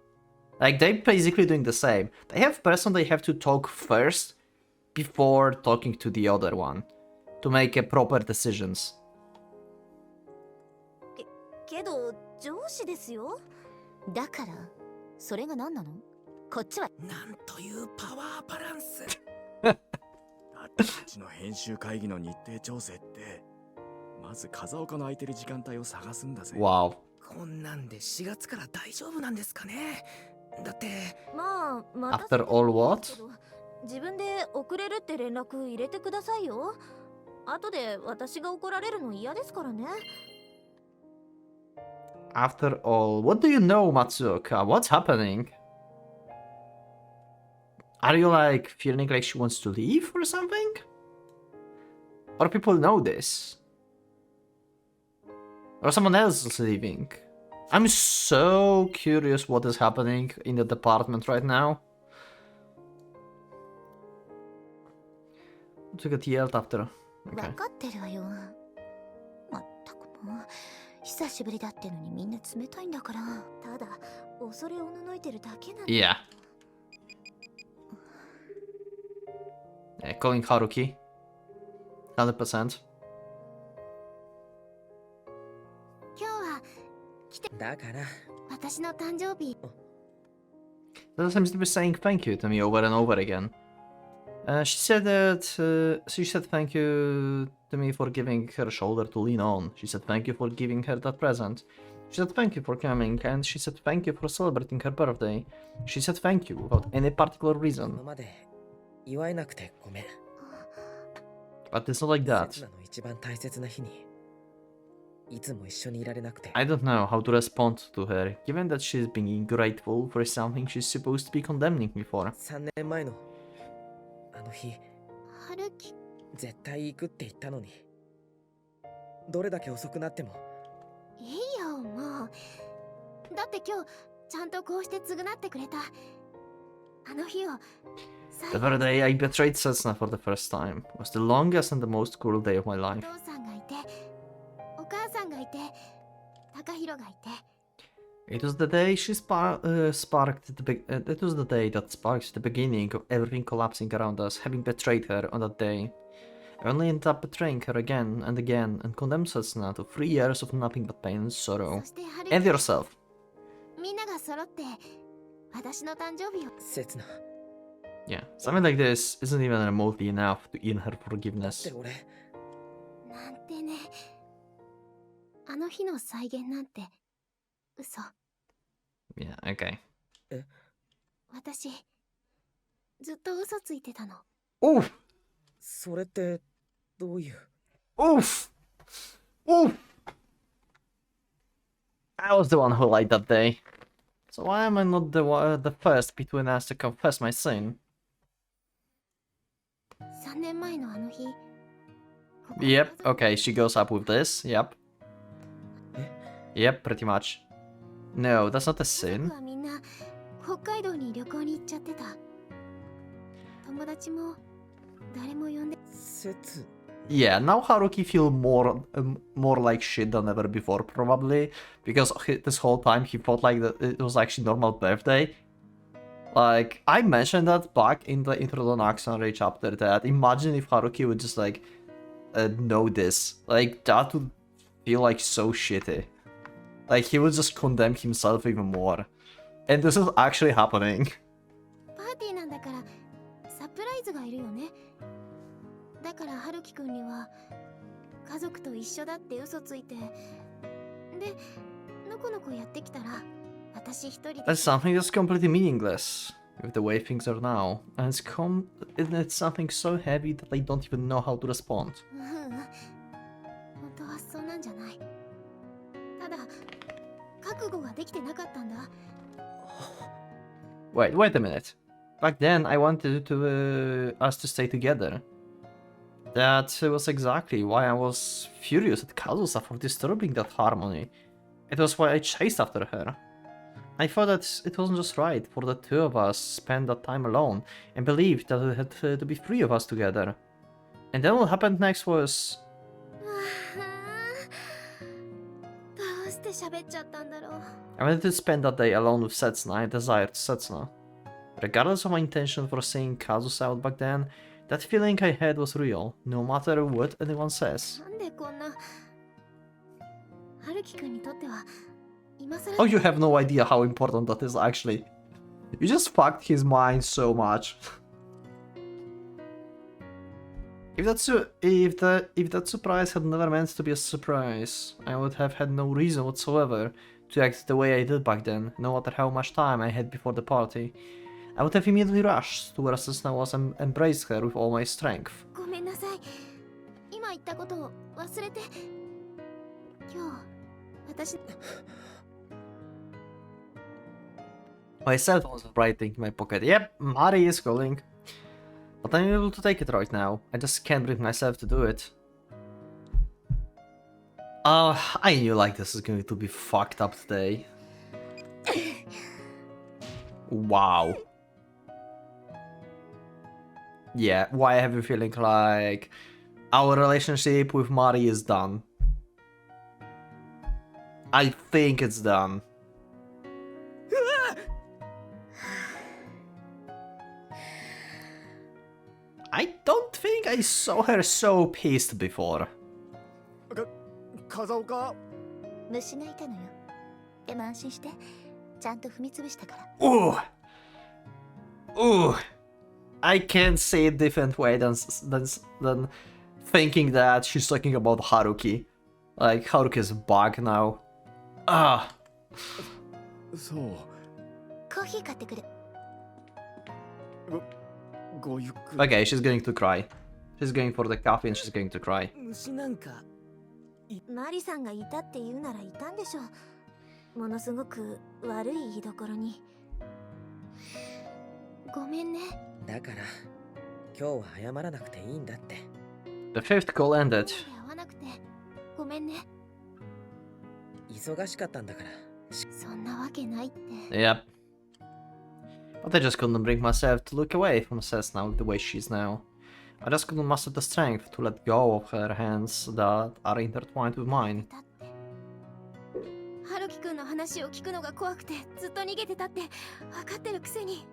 Like, they're basically doing the same. They have person they have to talk first before talking to the other one to make proper decisions. けど上司ですよ。だからそれが何なの？こっちはなんというパワーバランス。うちの編集会議の日程調整ってまず風岡の空いてる時間帯を探すんだぜ。 Wow. こんなんで4月から大丈夫なんですかね。だってまあ、待たせ After て all what? 自分で遅れるって連絡入れてくださいよ。後で私が怒られるの嫌ですからね。After all, what do you know, Matsuoka? What's happening? Are you like feeling like she wants to leave or something? Or people know this? Or someone else is leaving? I'm so curious what is happening in the department right now. To get yelled after. 分 Okay. かってるわよ。まったくもう久しぶりだってのにみんな冷たいんだから。ただ恐れおののいてるだけなんだ。 Yeah. Yeah, calling Haruki. 100%. 今日はだから私の誕生日。 That seems to be saying thank you to me over and over again. She said thank you to me for giving her a shoulder to lean on. She said thank you for giving her that present. She said thank you for coming, and she said thank you for celebrating her birthday. She said thank you without any particular 今 reason. まで祝えなくてごめん。 But it's not like that. 刹那の一番大切な日にいつも一緒にいられなくて。 I don't know how to respond to her, given that she's being grateful for something she's supposed to be condemning me for. 3年前のあの日、春樹絶対行くって言ったのに。どれだけ遅くなっても。いいよもう。だって今日ちゃんとこうして償ってくれた。あの日を The very day I betrayed Setsuna for the first time was the longest and the most cruel day of my お life. 父さんがいて、お母さんがいて、高弘がいて。 It was the day she sparked the it was the day that sparked the beginning of everything collapsing around us, having betrayed her on that day. I only ended up betraying her again and condemned Setsuna to 3 years of nothing but pain and sorrow. そして春 And 樹 yourself. みんなが揃って私の誕生日を。刹那。 Yeah, something like this isn't even remotely enough to earn her だっ forgiveness. て俺、なんてね。あの日の再現なんて嘘。 Yeah, okay. 私ずっと嘘ついてたの。 Oof! それってどういう。 Oof! Oof! I was the one who lied that day. So why am I not the first between us to confess my sin? 3年前のあの日。 Yep, okay, she goes up with this, yep. Yep, pretty much. No, that's not a 家 sin. 族はみんな北海道に旅行に行っちゃってた。友達も誰も呼んで。刹。 Yeah, now Haruki feel more like shit than ever before, probably, because this whole time he felt like that it was actually normal birthday. Like, I mentioned that back in the introductory chapter that imagine if Haruki would just like know this. Like, that would feel like so shitty. Like, he would just condemn himself even more. And this is actually happening. パーティーなんだからサプライズがいるよね。だから春樹くんには家族と一緒だって嘘ついて、でのこのこやってきたら私一人で。 That's something that's completely meaningless with the way things are now. And it's something so heavy that I don't even know how to respond. 本当はそうなんじゃない。ただ覚悟ができてなかったんだ。 Wait a minute. Back then, I wanted us to stay together. That was exactly why I was furious at Kazusa for disturbing that harmony. It was why I chased after her. I thought that it wasn't just right for the two of us spend that time alone, and believed that it had to be 3 of us together. And then what happened next was... どうして喋っちゃったんだろう。 I wanted to spend that day alone with Setsuna. I desired Setsuna. Regardless of my intention for seeing Kazusa out back then, that feeling I had was real, no matter what anyone says. なんでこんな春樹くんにとっては今更。 Oh, you have no idea how important that is actually. You just fucked his mind so much. If that surprise had never meant to be a surprise, I would have had no reason whatsoever to act the way I did back then, no matter how much time I had before the party. I would have immediately rushed to where Setsuna was and embraced her with all my strength. ごめんなさい。今言ったことを忘れて。今日私。 My cell phone was vibrating in my pocket. Yep, Mari is calling. But I'm able to take it right now. I just can't bring myself to do it. I knew like this is going to be fucked up today. Wow. Yeah, why I have a feeling like our relationship with Mari is done. I think it's done. I don't think I saw her so pissed before. 風岡。虫がいたのよ。でも安心して、ちゃんと踏み潰したから。 Ooh! Ooh! I can't say it different way than thinking that she's talking about Haruki. Like, Haruki's a bug now. Ah. そう。コーヒー買ってくる。ごゆっくり。 Okay, she's going to cry. She's going for the coffee and she's going to cry. 虫なんかマリさんがいたって言うならいたんでしょう。ものすごく悪い居所に。ごめんね。だから今日は謝らなくていいんだって。 The fifth call ended. 会わなくてごめんね。忙しかったんだから。そんなわけないって。 Yep. But I just couldn't bring myself to look away from Cessna with the way she's now. I just couldn't muster the strength to let go of her hands that are intertwined with mine. だって。春樹くんの話を聞くのが怖くてずっと逃げてたって分かってるくせに。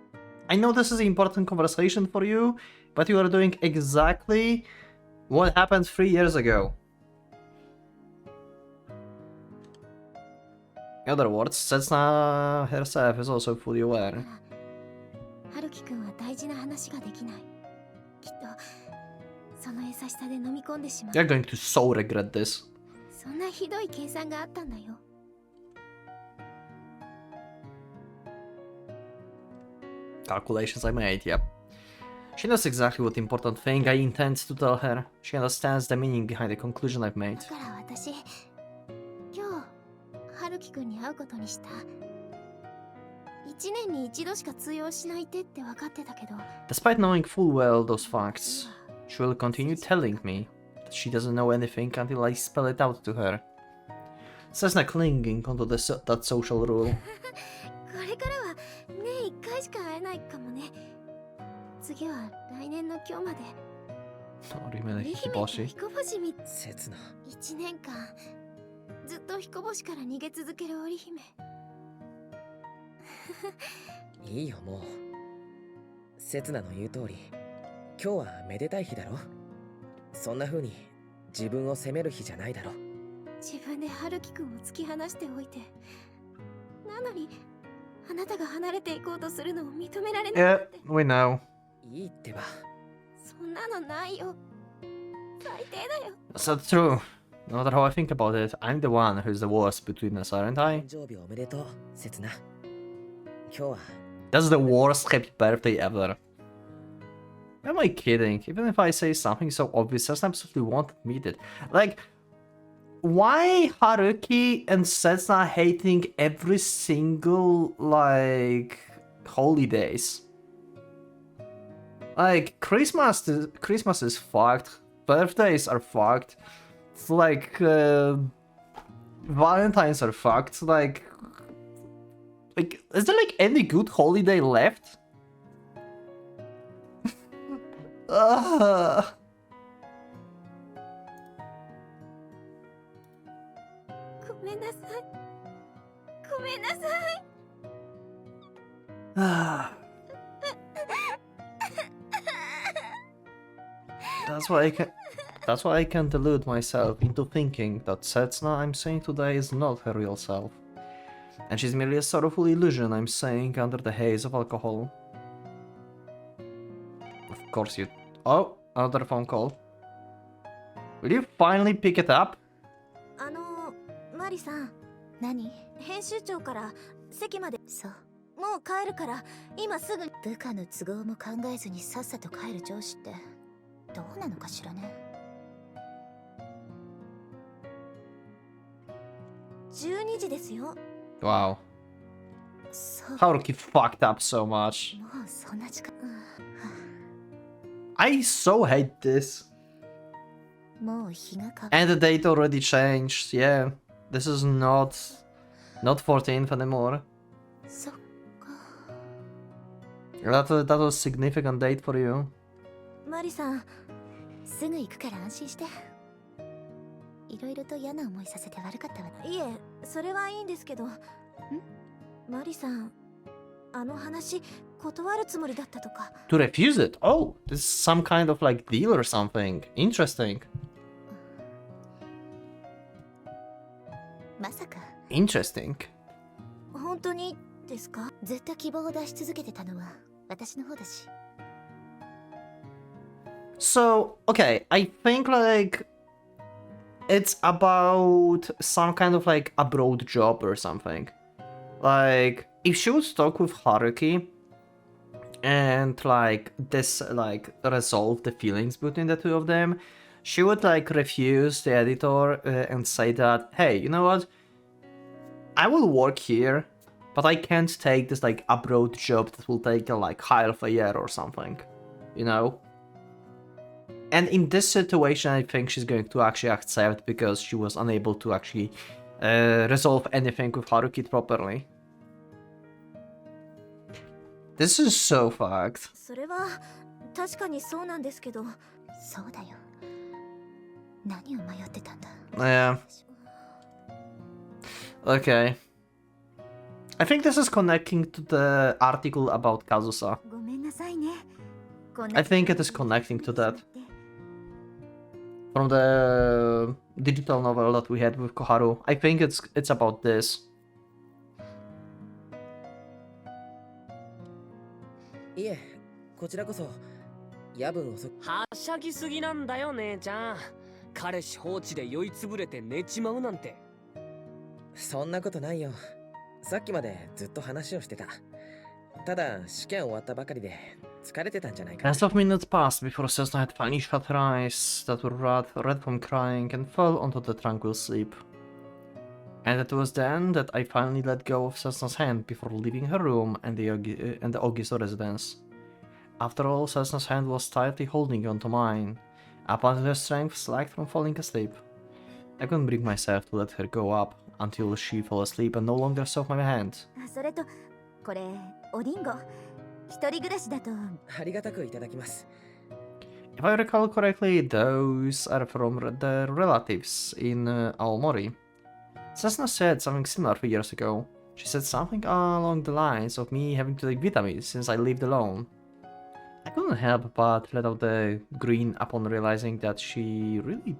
I know this is an important conversation for you, but you are doing exactly what happened 3 years ago. In other words, Setsuna herself is also fully aware. 春樹くんは大事な話ができない。きっとその優しさで飲み込んでしまう。 You're going to so regret this. そんなひどい計算があったんだよ。 Calculations I made, yep. She knows exactly what important thing I intend to tell her. She understands the meaning behind the conclusion I've made. だから私、今日春樹くんに会うことにした。1年に1度しか通用しない手って分かってたけど。 Despite knowing full well those facts, she will continue telling me that she doesn't know anything until I spell it out to her. Cessna clinging onto that social rule. これからは年1回しか会えないかもね。次は来年の今日まで。織姫と彦星み刹那。1年間ずっと彦星から逃げ続ける織姫。いいよもう。刹那の言う通り、今日はめでたい日だろ。そんな風に自分を責める日じゃないだろ。自分で春樹くんを突き放しておいて、なのにあなたが離れていこうとするのを認められな Yeah, くて。 we know. いいってば。そんなのないよ。最低だよ。 That's not true. No matter how I think about it, I'm the one who's the worst between us, aren't I? 誕生日おめでとう、刹那。今日は That's the worst happy birthday ever. Am I kidding? Even if I say something so obvious, Setsuna absolutely won't admit it. Like, why Haruki and Setsuna hating every single, like, holidays? Like, Christmas is fucked. Birthdays are fucked. It's like, Valentine's are fucked. Like, is there like any good holiday left? Ah. ごめんなさい。ごめんなさい。 Ah. That's why I can delude myself into thinking that Setsuna I'm saying today is not her real self. And she's merely a sorrowful illusion I'm saying under the haze of alcohol. Of course you... Oh, another phone call. Will you finally pick it up? マリさん。何？編集長から席まで。そう。もう帰るから今すぐ。部下の都合も考えずにさっさと帰る上司ってどうなのかしらね。12時ですよ。 Wow. そう。 Haruki fucked up so much. もうそんな時間。I so hate this. もう日が変わ。 And the date already changed, yeah. This is not 14th anymore. そっか。 That was significant date for you. マリさん、すぐ行くから安心して。いろいろと嫌な思いさせて悪かったわ。いえ、それはいいんですけど。マリさん、あの話断るつもりだったとか。 To refuse it? Oh, this is some kind of like deal or something. Interesting. まさか。 Interesting. 本当にですか？ずっと希望を出し続けてたのは私の方だし。 So, okay, I think like it's about some kind of like abroad job or something. Like, if she would talk with Haruki and like this like resolve the feelings between the two of them, she would like refuse the editor and say that, hey, you know what? I will work here, but I can't take this like abroad job that will take like half a year or something, you know? And in this situation, I think she's going to actually accept because she was unable to actually resolve anything with Haruki properly. This is so fucked. それは確かにそうなんですけど、そうだよ。何を迷ってたんだ。Yeah. Okay. I think this is connecting to the article about Kazusa. ごめんなさいね。 I think it is connecting to that. From the digital novel that we had with Koharu. I think it's about this. いえ、こちらこそ夜分遅く。はしゃぎすぎなんだよ姉ちゃん。彼氏放置で酔いつぶれて寝ちまうなんて。そんなことないよ。さっきまでずっと話をしてた。ただ試験終わったばかりで疲れてたんじゃないか。 As of minutes passed before Cessna had finally shut her eyes that were red from crying and fell onto the tranquil sleep. And it was then that I finally let go of Cessna's hand before leaving her room and the Ogiso residence. After all, Cessna's hand was tightly holding onto mine, up until her strength slacked from falling asleep. I couldn't bring myself to let her go up until she fell asleep and no longer saw my hand. それとこれおりんご。一人暮らしだと。ありがたくいただきます。 If I recall correctly, those are from the relatives in Aomori. Cessna said something similar 3 years ago. She said something along the lines of me having to take vitamins since I lived alone. I couldn't help but let out the grin upon realizing that she really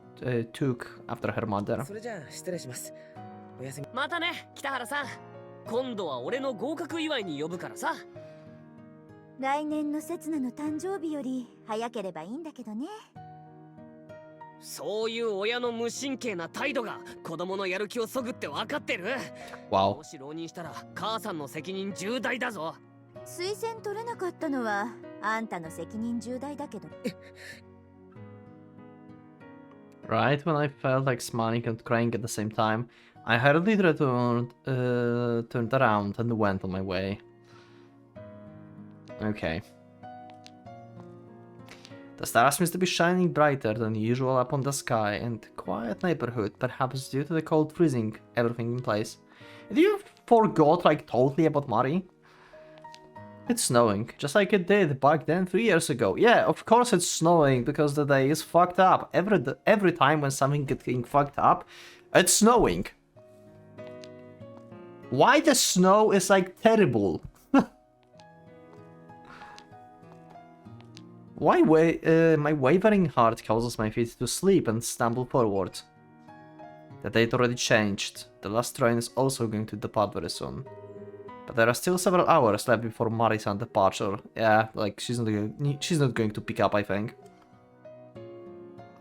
took after her mother. それじゃあ失礼します。おやすみ。またね、北原さん。今度は俺の合格祝いに呼ぶからさ。来年の刹那の誕生日より早ければいいんだけどね。そういう親の無神経な態度が子供のやる気をそぐって分かってる。Wow. もし浪人したら母さんの責任重大だぞ。推薦取れなかったのはあんたの責任重大だけど。Right when I felt like smiling and crying at the same time, I hurriedly turned around and went on my way. Okay. The stars seems to be shining brighter than usual upon the sky and quiet neighborhood, perhaps due to the cold freezing everything in place. Did you forgot like totally about Mari? It's snowing, just like it did back then 3 years ago. Yeah, of course it's snowing because the day is fucked up. Every time when something gets getting fucked up, it's snowing. Why the snow is like terrible? Why my wavering heart causes my feet to sleep and stumble forward. The date already changed. The last train is also going to depart very soon. But there are still several hours left before Marisan's departure. Yeah, like she's not going to pick up, I think.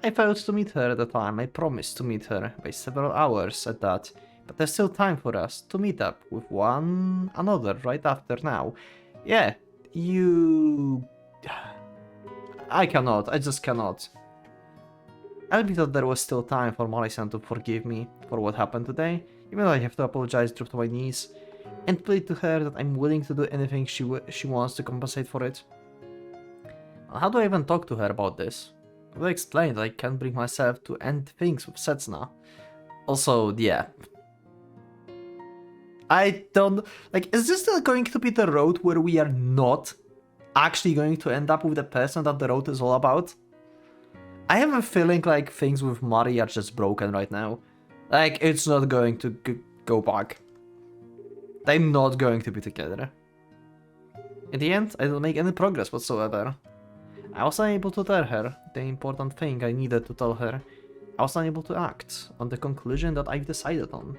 I failed to meet her at the time. I promised to meet her by several hours at that. But there's still time for us to meet up with one another right after now. Yeah, you... I cannot. I just cannot. I admit that there was still time for Marisan to forgive me for what happened today, even though I have to apologize, drop to my knees, and plead to her that I'm willing to do anything she wants to compensate for it. How do I even talk to her about this? How do I explain that I can't bring myself to end things with Setsuna? Also, yeah. I don't... Like, is this still going to be the road where we are not actually going to end up with the person that the road is all about? I have a feeling like things with Mari are just broken right now. Like, it's not going to go back. They're not going to be together. In the end, I didn't make any progress whatsoever. I was unable to tell her the important thing I needed to tell her. I was unable to act on the conclusion that I've decided on.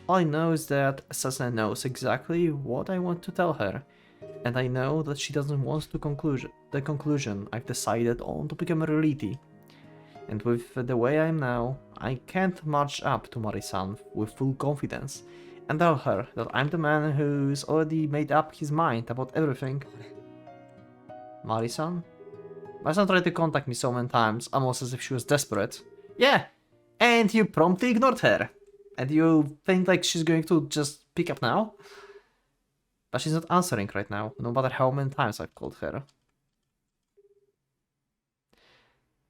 All I know is that Sasna knows exactly what I want to tell her, and I know that she doesn't want the conclusion I've decided on to become a reality. And with the way I am now, I can't march up to Marisan with full confidence and tell her that I'm the man who's already made up his mind about everything. Marisan? Marisan tried to contact me so many times, almost as if she was desperate. Yeah, and you promptly ignored her. And you think like she's going to just pick up now? But she's not answering right now, no matter how many times I've called her.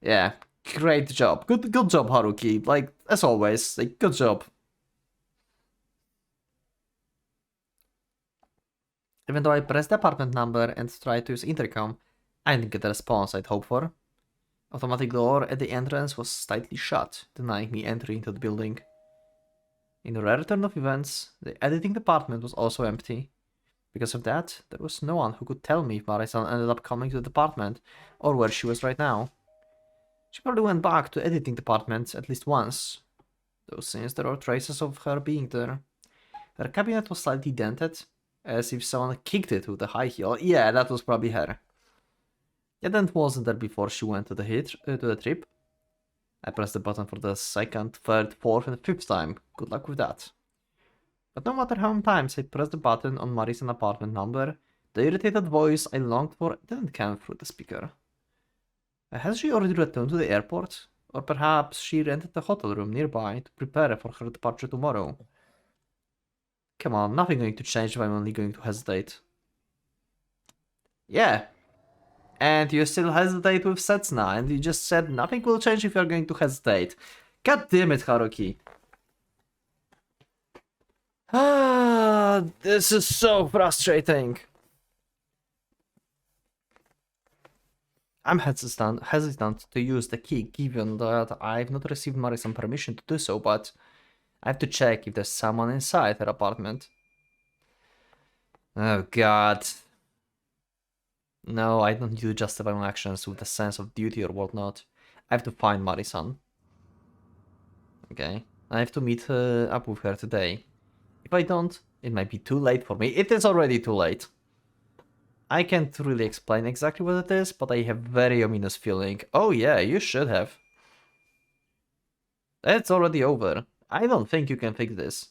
Yeah, great job. Good job, Haruki. Like, as always, like, good job. Even though I pressed the apartment number and tried to use intercom, I didn't get the response I'd hoped for. Automatic door at the entrance was slightly shut, denying me entry into the building. In a rare turn of events, the editing department was also empty. Because of that, there was no one who could tell me if Marisan ended up coming to the department or where she was right now. She probably went back to editing department at least once, though since there are traces of her being there. Her cabinet was slightly dented, as if someone kicked it with a high heel. Yeah, that was probably her. The dent wasn't there before she went to the trip. I pressed the button for the second, third, fourth, and fifth time. Good luck with that. But no matter how many times I pressed the button on Marisan's apartment number, the irritated voice I longed for didn't come through the speaker. Has she already returned to the airport? Or perhaps she rented a hotel room nearby to prepare for her departure tomorrow? Come on, nothing going to change if I'm only going to hesitate. Yeah. And you still hesitate with Setsuna, and you just said nothing will change if you're going to hesitate. God damn it, Haruki. Ah, this is so frustrating. I'm hesitant to use the key, given that I've not received Marisan's permission to do so, but I have to check if there's someone inside her apartment. Oh god. No, I don't need to justify my actions with a sense of duty or whatnot. I have to find Marisan. Okay, I have to meet up with her today. If I don't, it might be too late for me. It is already too late. I can't really explain exactly what it is, but I have very ominous feeling. Oh yeah, you should have. It's already over. I don't think you can fix this.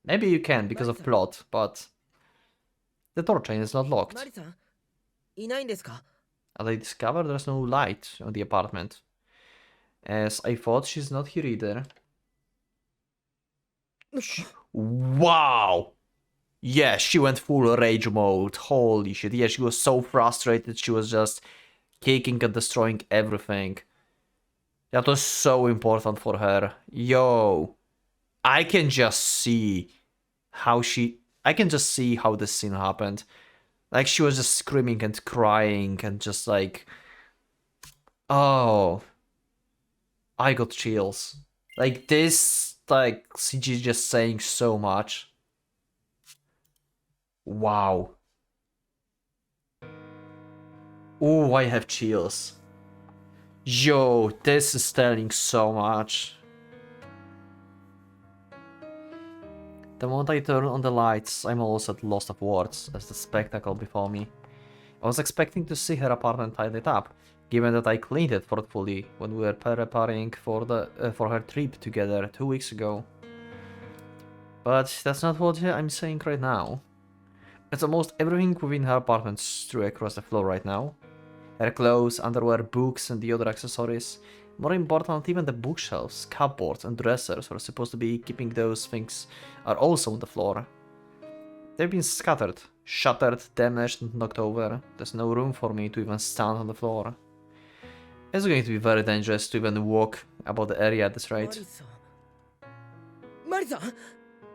Maybe you can because of plot, but the door chain is not locked. As I discovered, there's no light on the apartment. As I thought she's not here either. Wow! Yeah, she went full rage mode. Holy shit. Yeah, she was so frustrated. She was just kicking and destroying everything. That was so important for her. Yo. I can just see how this scene happened. Like, she was just screaming and crying and just like... Oh. I got chills. Like, this, like, CG just saying so much. Wow. Oh, I have chills. Yo, this is telling so much. The moment I turn on the lights, I'm almost at loss of words as the spectacle before me. I was expecting to see her apartment tidied up, given that I cleaned it thoughtfully when we were preparing for her trip together 2 weeks ago. But that's not what I'm saying right now. It's almost everything within her apartment strewn across the floor right now. Her clothes, underwear, books, and the other accessories. More important, even the bookshelves, cupboards, and dressers were supposed to be keeping those things are also on the floor. They've been scattered, shattered, damaged, and knocked over. There's no room for me to even stand on the floor. It's going to be very dangerous to even walk about the area at this rate.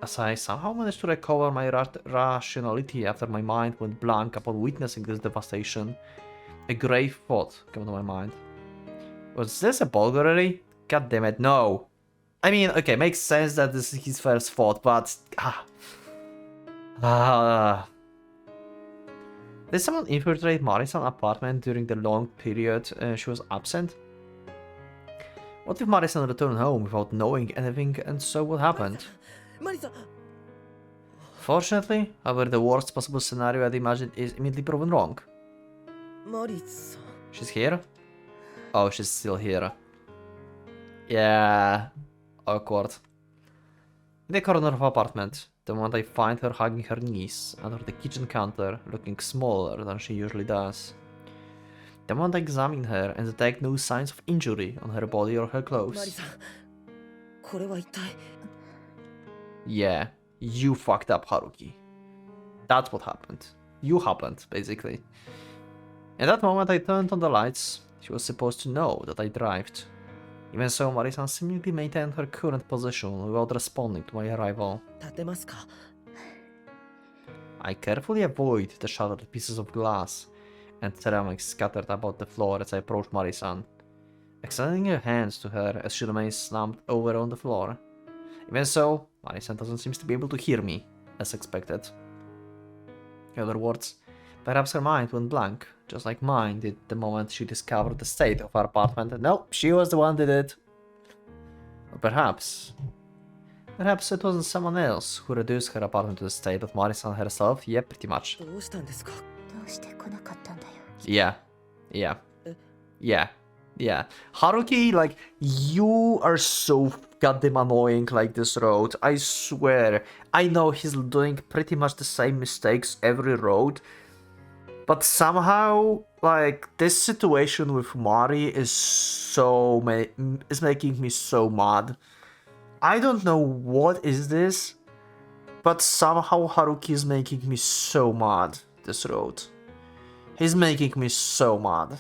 As I somehow managed to recover my rationality after my mind went blank upon witnessing this devastation, a grave thought came to my mind. Was this a burglary? God damn it, no. I mean, okay, makes sense that this is his first thought, but... Did someone infiltrate Marisan's apartment during the long period she was absent? What if Marisan returned home without knowing anything and saw what happened? Fortunately, however, the worst possible scenario I'd imagined is immediately proven wrong. She's here? Oh, she's still here. Yeah. Awkward. In the corner of the apartment, the moment I find her hugging her niece under the kitchen counter, looking smaller than she usually does. The moment I examine her and detect no signs of injury on her body or her マリ clothes. さんこれは一体 Yeah, you fucked up, Haruki. That's what happened. You happened, basically. In that moment I turned on the lights. She was supposed to know that I drived. Even so, Marisan seemingly maintained her current position without responding to my arrival. 立てますか I carefully avoid the shattered pieces of glass and ceramics scattered about the floor as I approach Marisan, extending her hands to her as she remains slumped over on the floor. Even so, Marisan doesn't seem to be able to hear me, as expected. In other words, perhaps her mind went blank, just like mine did the moment she discovered the state of our apartment. No, she was the one who did it. Or perhaps it wasn't someone else who reduced her apartment to the state of Marisan herself. Yeah, pretty much. どうしたんですか どうして来なかったんだよ。 Yeah. Haruki, like, you are so goddamn annoying, like, this road. I swear. I know he's doing pretty much the same mistakes every road. But somehow, like, this situation with Mari is is making me so mad. I don't know what is this, but somehow Haruki is making me so mad, this road. He's making me so mad.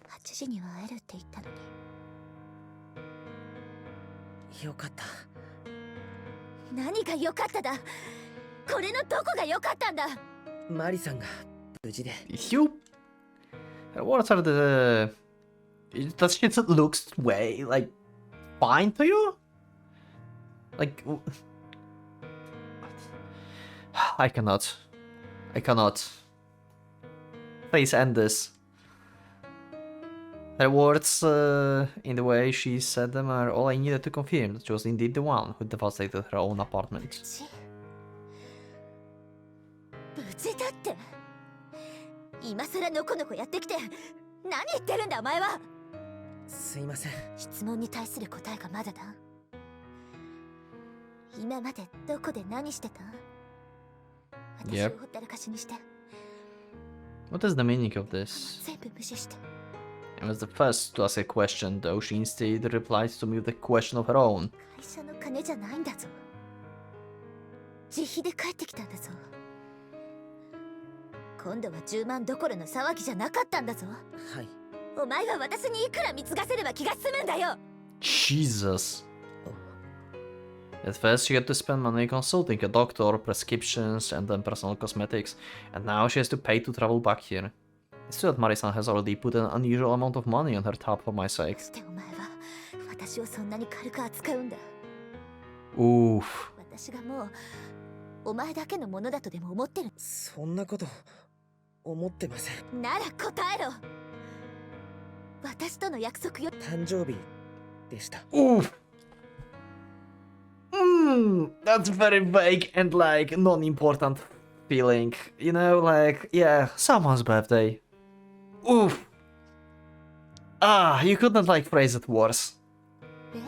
8時には会えるって言ったのに。よかった何が良かっただ。これのどこが良かったんだ。マリさんが無事で You. What are the? Does shit looks way like fine to you? Like, I cannot. Please end this. Her words, in the way she said them, are all I needed to confirm that she was indeed the one who devastated her own apartment. 無事だって。今さらのこのこやってきて何言ってるんだお前は。すいません質問に対する答えがまだだ。今までどこで何してた？私をほったらかしにして。What is the meaning of this? 全部無視して。 I was the first to ask a question, though she instead replied to me with a question of her own. 会社の金じゃないんだぞ。自費で帰ってきたんだぞ。今度は10万どころの騒ぎじゃなかったんだぞ。はい お前は私にいくら貢がせれば気が済むんだよ。 Jesus. At first, she had to spend money consulting a doctor, prescriptions, and then personal cosmetics, and now she has to pay to travel back here. It's true that Marisan has already put an unusual amount of money on her tab for my sake. してお前は私をそんなに軽く扱うんだ。 Oof. 私がもうお前だけのものだとでも思ってる。そんなこと思ってませんなら答えろ。私との約束よ。誕生日でした Oof. That's very vague and like non-important feeling. You know, like, yeah, someone's birthday. Oof. You couldn't like phrase it worse. え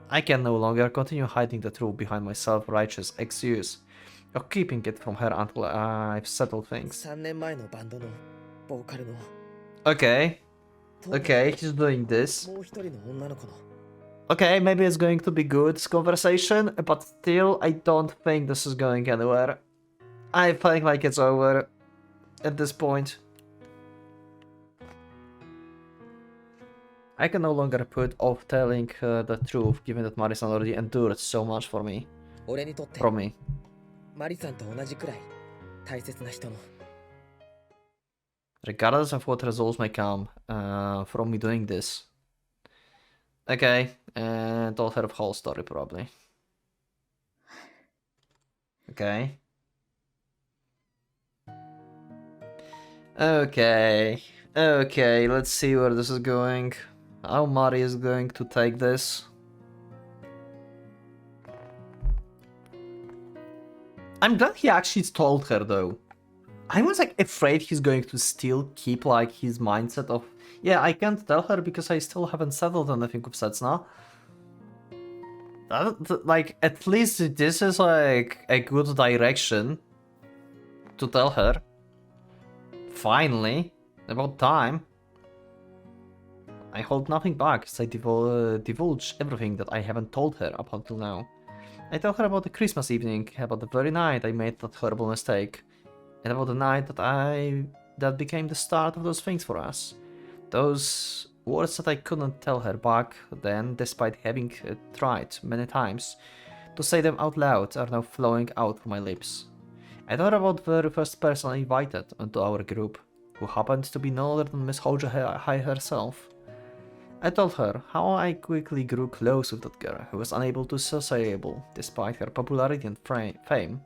I can no longer continue hiding the truth behind my self-righteous excuse, or keeping it from her until I've settled things. 3年前のバンドのボーカルの Okay, he's doing this. もう一人の女の子の Okay, maybe it's going to be good, this conversation, but still, I don't think this is going anywhere. I think like it's over at this point. I can no longer put off telling the truth, given that Marisan already endured so much for me. 俺にとって From me. マリさんと同じくらい大切な人の Regardless of what results may come from me doing this. Okay, and told her the whole story probably. Okay. Okay, let's see where this is going. How Mari is going to take this. I'm glad he actually told her though. I was like afraid he's going to still keep like his mindset of, yeah, I can't tell her because I still haven't settled anything with Setsuna. Like, at least this is like a good direction to tell her. Finally, about time. I hold nothing back as I divulge everything that I haven't told her up until now. I tell her about the Christmas evening, about the very night I made that horrible mistake, and about the night that became the start of those things for us. Those words that I couldn't tell her back then, despite having tried many times to say them out loud, are now flowing out from my lips. I thought about the very first person I invited onto our group, who happened to be no other than Miss Hoja High herself. I told her how I quickly grew close with that girl who was unable to sociable despite her popularity and fame.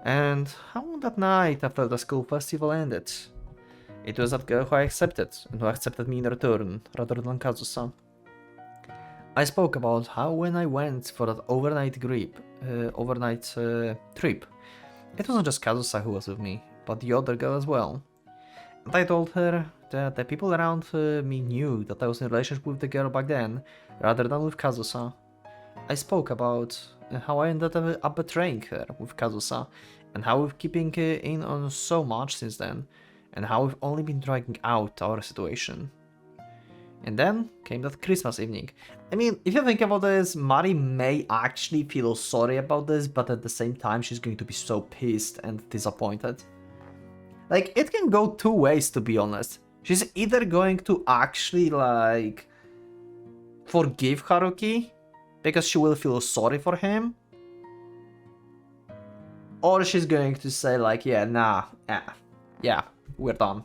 And how on that night after the school festival ended, it was that girl who I accepted and who accepted me in return rather than Kazusa. I spoke about how when I went for that overnight trip, it wasn't just Kazusa who was with me, but the other girl as well. And I told her that the people around me knew that I was in a relationship with the girl back then, rather than with Kazusa. I spoke about how I ended up betraying her with Kazusa, and how we've keeping in on so much since then, and how we've only been dragging out our situation. And then came that Christmas evening. I mean, if you think about this, Mari may actually feel sorry about this, but at the same time she's going to be so pissed and disappointed. Like, it can go two ways, to be honest. She's either going to actually, like, forgive Haruki because she will feel sorry for him, or she's going to say, like, yeah, nah, yeah, we're done.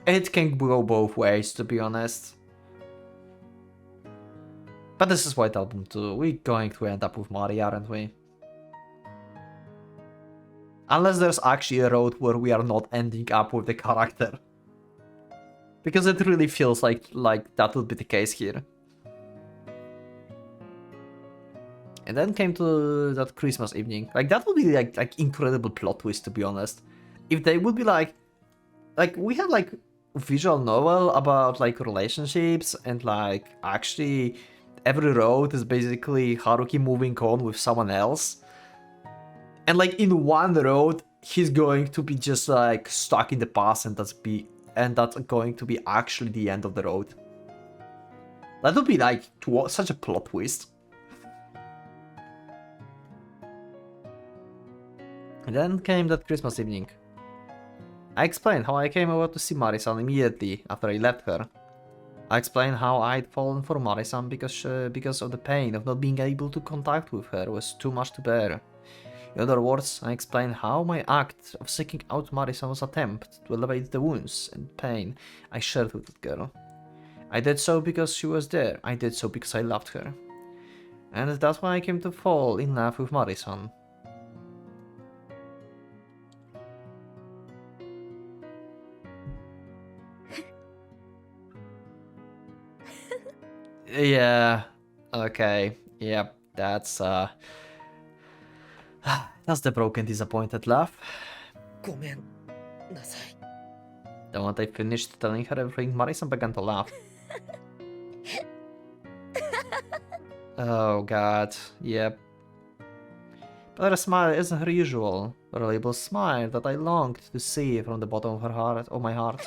It can go both ways, to be honest. But this is White Album 2. We're going to end up with Mari, aren't we? Unless there's actually a road where we are not ending up with the character. Because it really feels like that would be the case here. And then came to that Christmas evening. Like, that would be like incredible plot twist, to be honest. If they would be like we have like visual novel about like relationships, and like actually every road is basically Haruki moving on with someone else. And like in one road, he's going to be just like stuck in the past, and that's going to be actually the end of the road. That would be like such a plot twist. And then came that Christmas evening. I explained how I came over to see Marisan immediately after I left her. I explained how I'd fallen for Marisan because of the pain of not being able to contact with her was too much to bear. In other words, I explained how my act of seeking out Marisan was an attempt to elevate the wounds and pain I shared with that girl. I did so because she was there, I did so because I loved her. And that's why I came to fall in love with Marisan. Yeah, okay, yep, that's the broken, disappointed laugh. ごめんなさい。 The moment I finished telling her everything, Marisa began to laugh. Oh god, yep. But her smile isn't her usual, reliable smile that I longed to see from the bottom of my heart.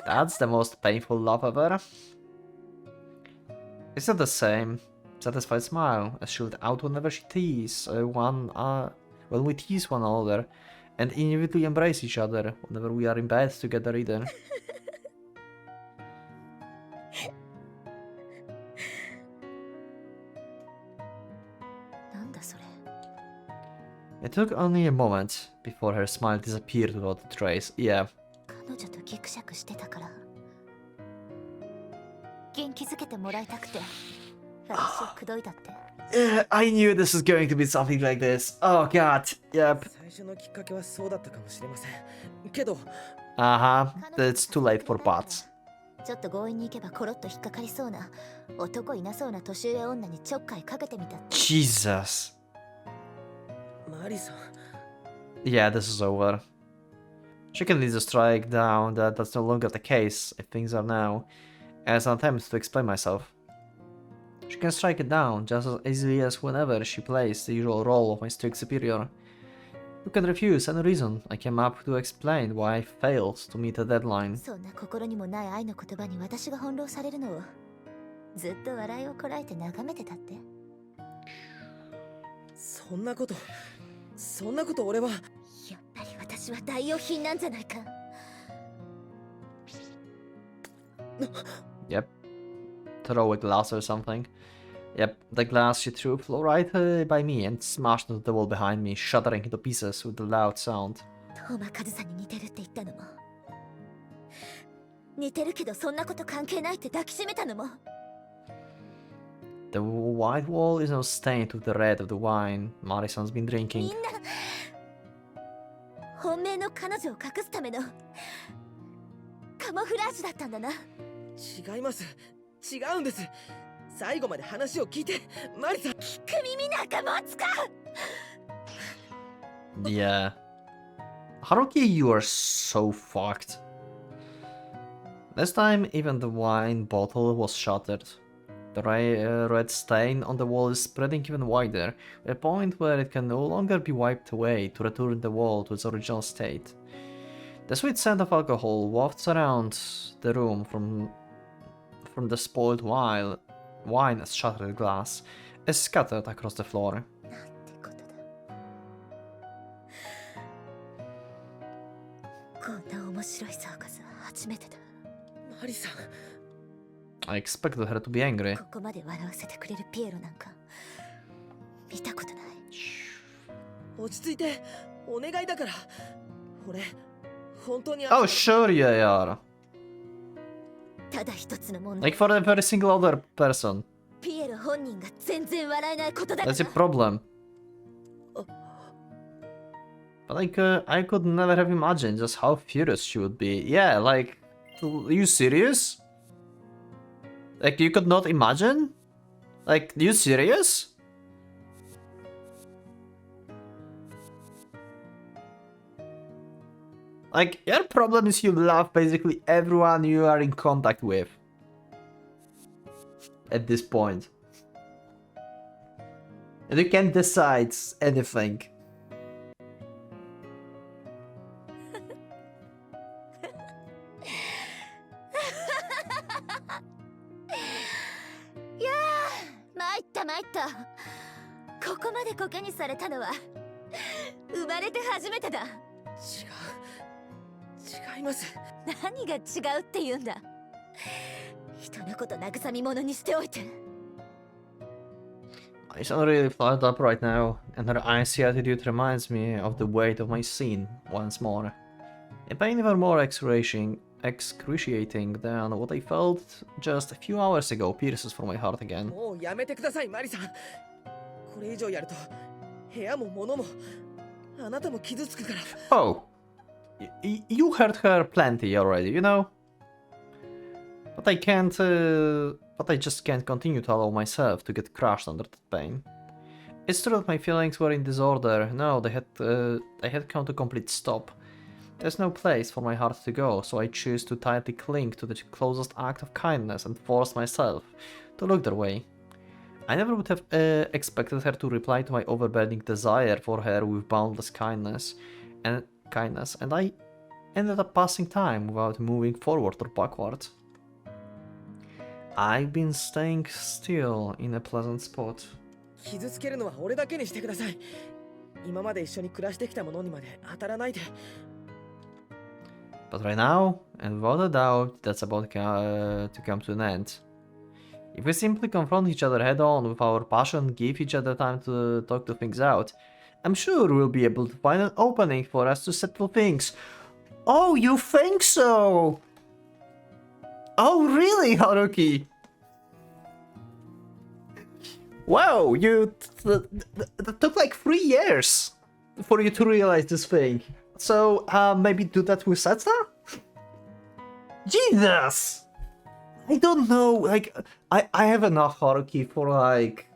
That's the most painful laugh ever. It's not the same satisfied smile as she let out whenever she tease when we tease one another and inevitably embrace each other whenever we are in bed together either. It took only a moment before her smile disappeared without a trace. Yeah. I knew this was going to be something like this. Oh god, yep. Uh-huh, it's too late for bots. Jesus. マリさん。 Yeah, this is over. She can easily strike down that that's no longer the case, if things are now, as an attempt to explain myself. She can strike it down just as easily as whenever she plays the usual role of my strict superior. You can refuse any reason I came up to explain why I failed to meet the deadline. そんな心にもない愛の言葉に私が翻弄されるのをずっと笑いをこらえて眺めてたって。そんなこと俺は。やっぱり私は代用品なんじゃないか。 Yep. Throw a glass or something. Yep, the glass she threw flew right by me and smashed into the wall behind me, shattering into pieces with a loud sound. トーマカズさんに似てるって言ったのも、似てるけどそんなこと関係ないって抱きしめたのも。 The white wall is now stained with the red of the wine Marison's been み drinking. んな本命の彼女を隠すためのカモフラージュだったんだな。違います。違うんです。最後まで話を聞いて、マリさん。聞く耳なんか持つか。 Yeah. Haruki, you are so fucked. This time, even the wine bottle was shattered. The red stain on the wall is spreading even wider, to a point where it can no longer be wiped away to return the wall to its original state. The sweet scent of alcohol wafts around the room from the spoiled wine as shattered glass is scattered across the floor. なんてことだ。こんな面白いサーカスは初めてだ。マリさん。 I expected her to be angry. ここまで笑わせてくれるピエロなんか見たことない。落ち着いて、お願いだから。俺、本当に。 Oh, sure you are. ただ一つの問題。 Like for every single other person. ピエロ本人が全然笑えないことだから。 That's a problem. But like, I could never have imagined just how furious she would be. Yeah, like, are you serious? Like, you could not imagine? Like, you serious? Like, your problem is you love basically everyone you are in contact with. At this point. And you can't decide anything. Yeah, 参ったここまでコケにされたのは生まれて初めてだ。違います。何が違うって言うんだ。人のこと慰み者にしておいて。 She's not really fired up right now, and her icy attitude reminds me of the weight of my scene once more. A pain even more excruciating than what I felt just a few hours ago pierces for my heart again. もうやめてください、マリさん。これ以上やると、部屋も物も、あなたも傷つくから。 Oh, you hurt her plenty already, you know? But I can't, but I just can't continue to allow myself to get crushed under that pain. It's true that my feelings were in disorder. No, they had come to a complete stop. There's no place for my heart to go, so I choose to tightly cling to the closest act of kindness and force myself to look their way. I never would have expected her to reply to my overburdening desire for her with boundless kindness, and I ended up passing time without moving forward or backward. I've been staying still in a pleasant spot. 傷つけるのは俺だけにしてください。今まで一緒に暮らしてきたものにまで当たらないで。 But right now, and without a doubt, that's about to come to an end. If we simply confront each other head on with our passion, give each other time to talk to things out, I'm sure we'll be able to find an opening for us to settle things. Oh, you think so? Oh, really, Haruki? Wow, you that took like 3 years for you to realize this thing. So, maybe do that with Setsa? Jesus! I don't know, like, I have enough Haruki for like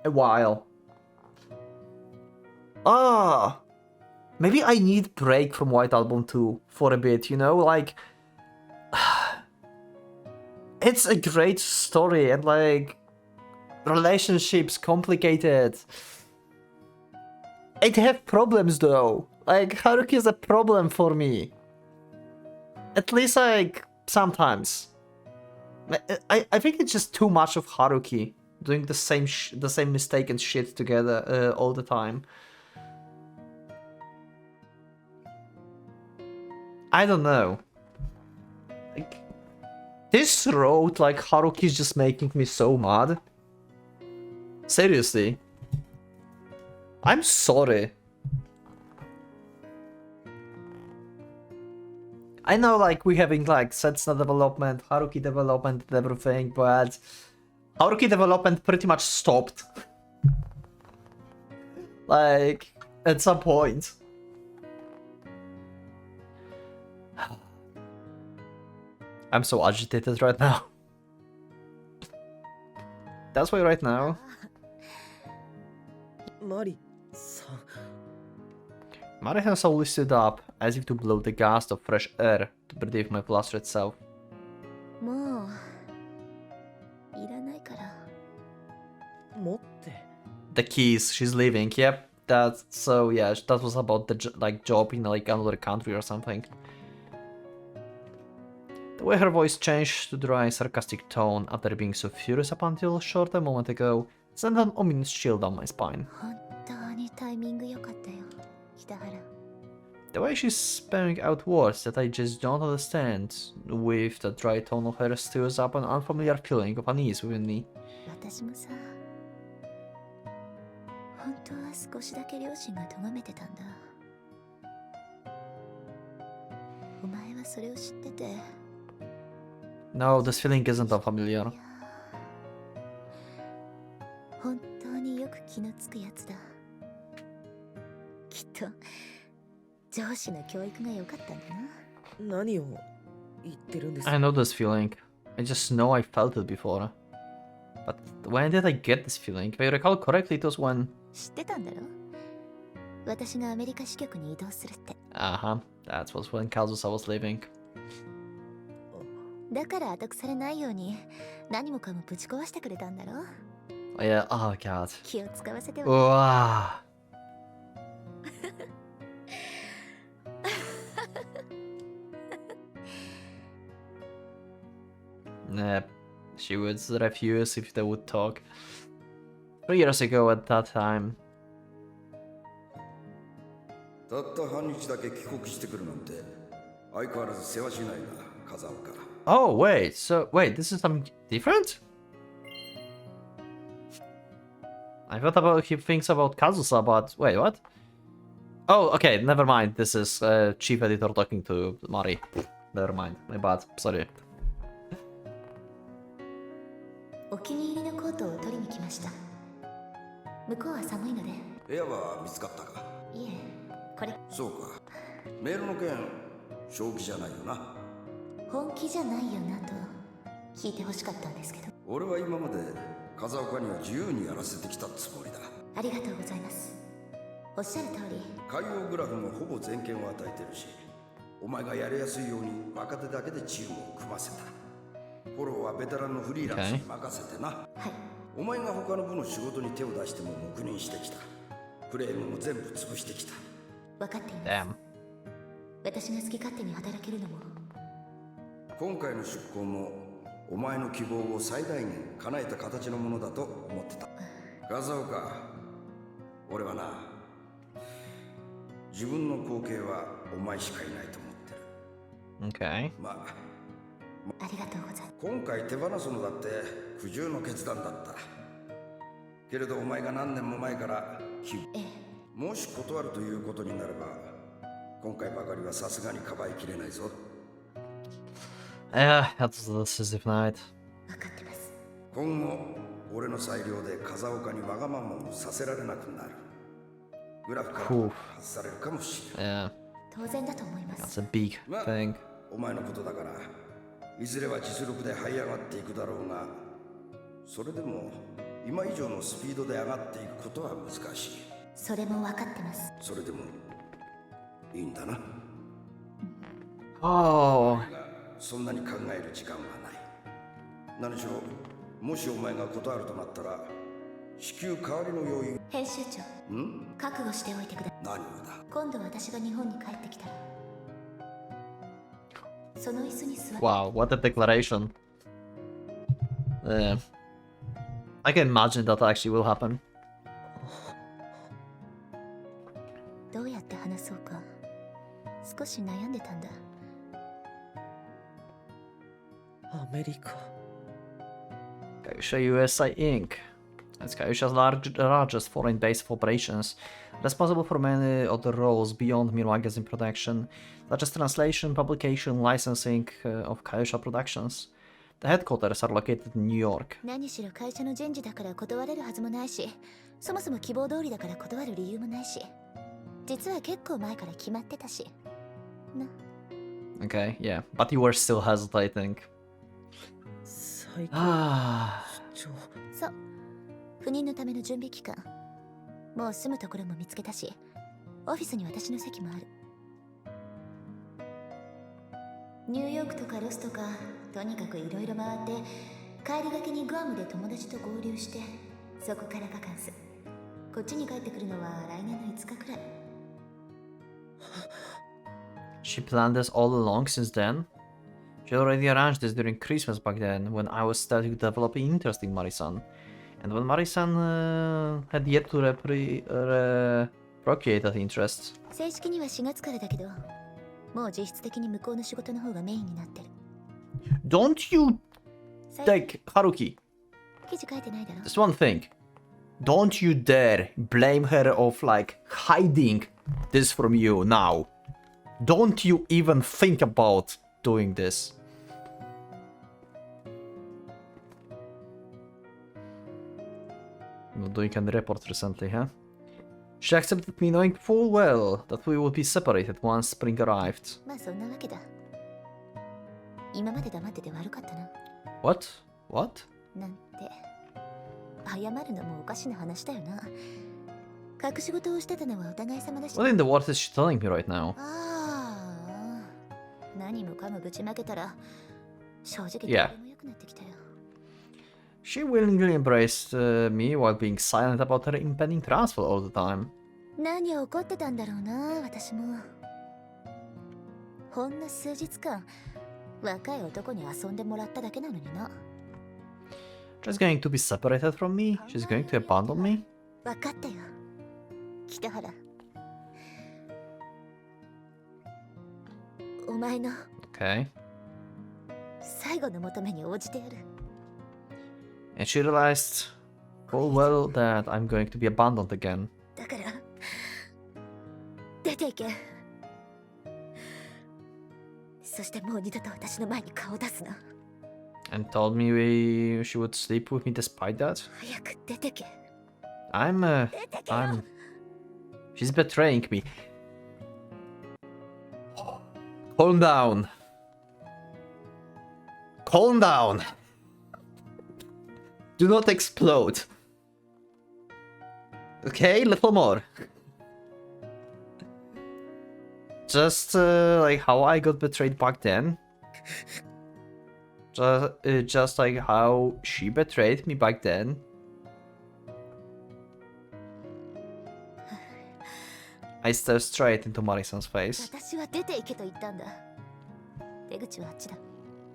a while. Maybe I need break from White Album 2 for a bit, you know, like it's a great story and like relationships complicated. It have problems though. Like Haruki is a problem for me. At least like sometimes. I think it's just too much of Haruki doing the same mistake and shit together all the time. I don't know. Like, this road, like Haruki's just making me so mad. Seriously. I'm sorry. I know like we having like Setsuna development, Haruki development and everything, but Haruki development pretty much stopped. Like, at some point. I'm so agitated right now. That's why right now. Mari has slowly stood up, as if to blow the gust of fresh air to relieve my flustered self. もういらないから。持って The keys, she's leaving. Yep, that's so yeah. That was about the like job in like another country or something. The way her voice changed to dry, sarcastic tone after being so furious up until a short moment ago sent an ominous chill down my spine. 本当にタイミング良かったよ、北原。 The way she's spewing out words that I just don't understand, with the dry tone of her stirs up an unfamiliar feeling of unease within me. 私もさ、本当は少しだけ両親が咎めてたんだ。お前はそれを知ってて。 No, this feeling isn't unfamiliar. 本当によく気のつくやつだ。きっと上司の教育が良かったんだな。何を言ってるんですか I know this feeling. I just know I felt it before. But when did I get this feeling? If I recall correctly, it was when... 知ってたんだろ？私がアメリカ支局に移動するって。Uh-huh. That was when Kazusa was leaving. だから後腐れないように何もかもぶち壊してくれたんだろ？ Oh, yeah, oh god. 気を使わせては。うわNah, she would refuse if they would talk. 3 years ago at that time. たった半日だけ帰国してくるなんて相変わらず世話しないな、風岡。 Oh, wait, this is something different? I thought about he thinks about Kazusa, but wait, what? Oh, okay, never mind. This is chief editor talking to Mari. Never mind, my bad, sorry. お気に入りのコートを取りに来ました。向こうは寒いので。部屋は見つかったか？いえ、これ。そうか。メールの件、正気じゃないよな。本気じゃないよなと聞いてほしかったんですけど。俺は今まで風岡には自由にやらせてきたつもりだ。ありがとうございます。おっしゃる通り。海洋グラフもほぼ全権を与えてるし、お前がやりやすいように若手だけでチームを組ませた。フォローはベテランのフリーランスに任せてな。はい。お前が他の部の仕事に手を出しても黙認してきた。クレームも全部潰してきた。分かっています。私が好き勝手に働けるのも。今回の出向もお前の希望を最大限叶えた形のものだと思ってた。風岡、俺はな、自分の後継はお前しかいないと思ってる。Okay. まあ、ありがとうございます。今回手放すのだって苦渋の決断だったけれど、お前が何年も前からもし断るということになれば、今回ばかりはさすがにかばいきれないぞ。Yeah, that was a decisive night. 分かってます。今後俺の裁量で風岡にわがままをさせられなくなる。グラフから外されるかもしれない。Yeah. 当然だと思います。 That's a big thing. お前のことだからいずれは実力で這い上がっていくだろうが、それでも今以上のスピードで上がっていくことは難しい。それも分かってます。それでもいいんだな。 Oh, そんなに考える時間はない。何しろもしお前が断るとなったら至急代わりの要因。編集長、覚悟しておいてください。何をだ。今度私が日本に帰ってきたらその椅子に座る。 wow, what a declaration. I can imagine that actually will happen. どうやって話そうか少し悩んでたんだ。アメリカ。 Kaisha USA Inc. It's Kaisha's largest foreign base of operations, responsible for many other roles beyond mere magazine production, such as translation, publication, licensing of Kaisha productions. The headquarters are located in New York. 何しろ会社の人事だから断れるはずもないし、そもそも希望通りだから断る理由もないし、実は結構前から決まってたし。な。Okay, yeah, but you were still hesitating. 最近出張。そう。赴任のための準備期間。もう住むところも見つけたし、オフィスに私の席もある。ニューヨークとかロスとか、とにかくいろいろ回って、帰りがけにグアムで友達と合流して、そこからバカンス。こっちに帰ってくるのは来年の5日くらい。She planned this all along since then? She already arranged this during Christmas back then, when I was starting to develop an interest in Marisan. And when Marisan had yet to procreate that interest. 正式には4月からだけど、もう実質的に向こうの仕事の方がメインになってる。Don't you take Haruki. 記事書いてないだろ。 Just one thing. Don't you dare blame her of like hiding this from you now. Don't you even think about doing this. Not doing any report recently, huh? She accepted me knowing full well that we would be separated once spring arrived. まあそんなわけだ。今まで黙ってて悪かったな。What? What? なんて。謝るのもおかしな話だよな。隠し事をしてたのはお互い様だし。What in the world is she telling me right now? ああ。何もかもぶちまけたら、正直どうでもよくなってきたよ。She willingly embraced me while being silent about her impending transfer all the time. 何を怒ってたんだろうな、私も。ほんの数日間、若い男に遊んでもらっただけなのにな。She's going to be separated from me? She's going to abandon me? 分かったよ。北原。お前の Okay. 最後の求めに応じてやる。And she realized full well that I'm going to be abandoned again. だから、出て行け。そしてもう二度と私の前に顔を出すな。And told me she would sleep with me despite that. 早く出てけ。I'm She's betraying me. Calm down. Calm down. Do not explode. Okay, little more. Just like how I got betrayed back then. Just like how she betrayed me back then. I stared straight into Marisan's face. 私は出て行けと言ったんだ。出口はあっちだ。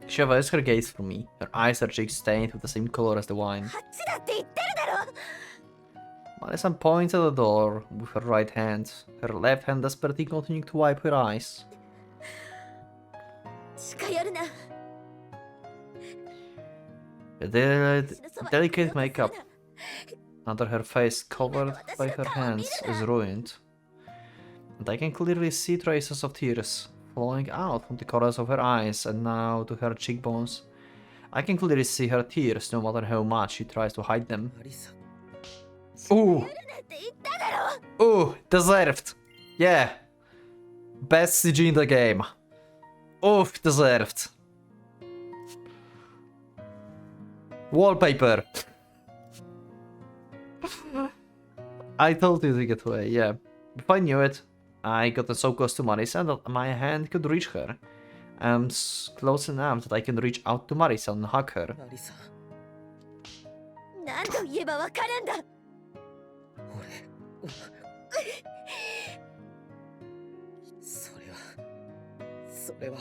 She averts her gaze from me. Her eyes are cheek stained with the same color as the wine. あっちだって言ってるだろ。Marisan points at the door with her right hand. Her left hand desperately continuing to wipe her eyes. 近寄るな。 The delicate makeup under her face, covered by her hands, is ruined. And I can clearly see traces of tears flowing out from the corners of her eyes and now to her cheekbones. I can clearly see her tears no matter how much she tries to hide them. Ooh! Ooh! Deserved! Yeah! Best CG in the game. Oof! Deserved! I told you to get away, yeah. If I knew it, I got so close to Marisa that my hand could reach her. I'm close enough that I can reach out to Marisa and hug her. マリさん、何度言えばわかるんだ。俺それは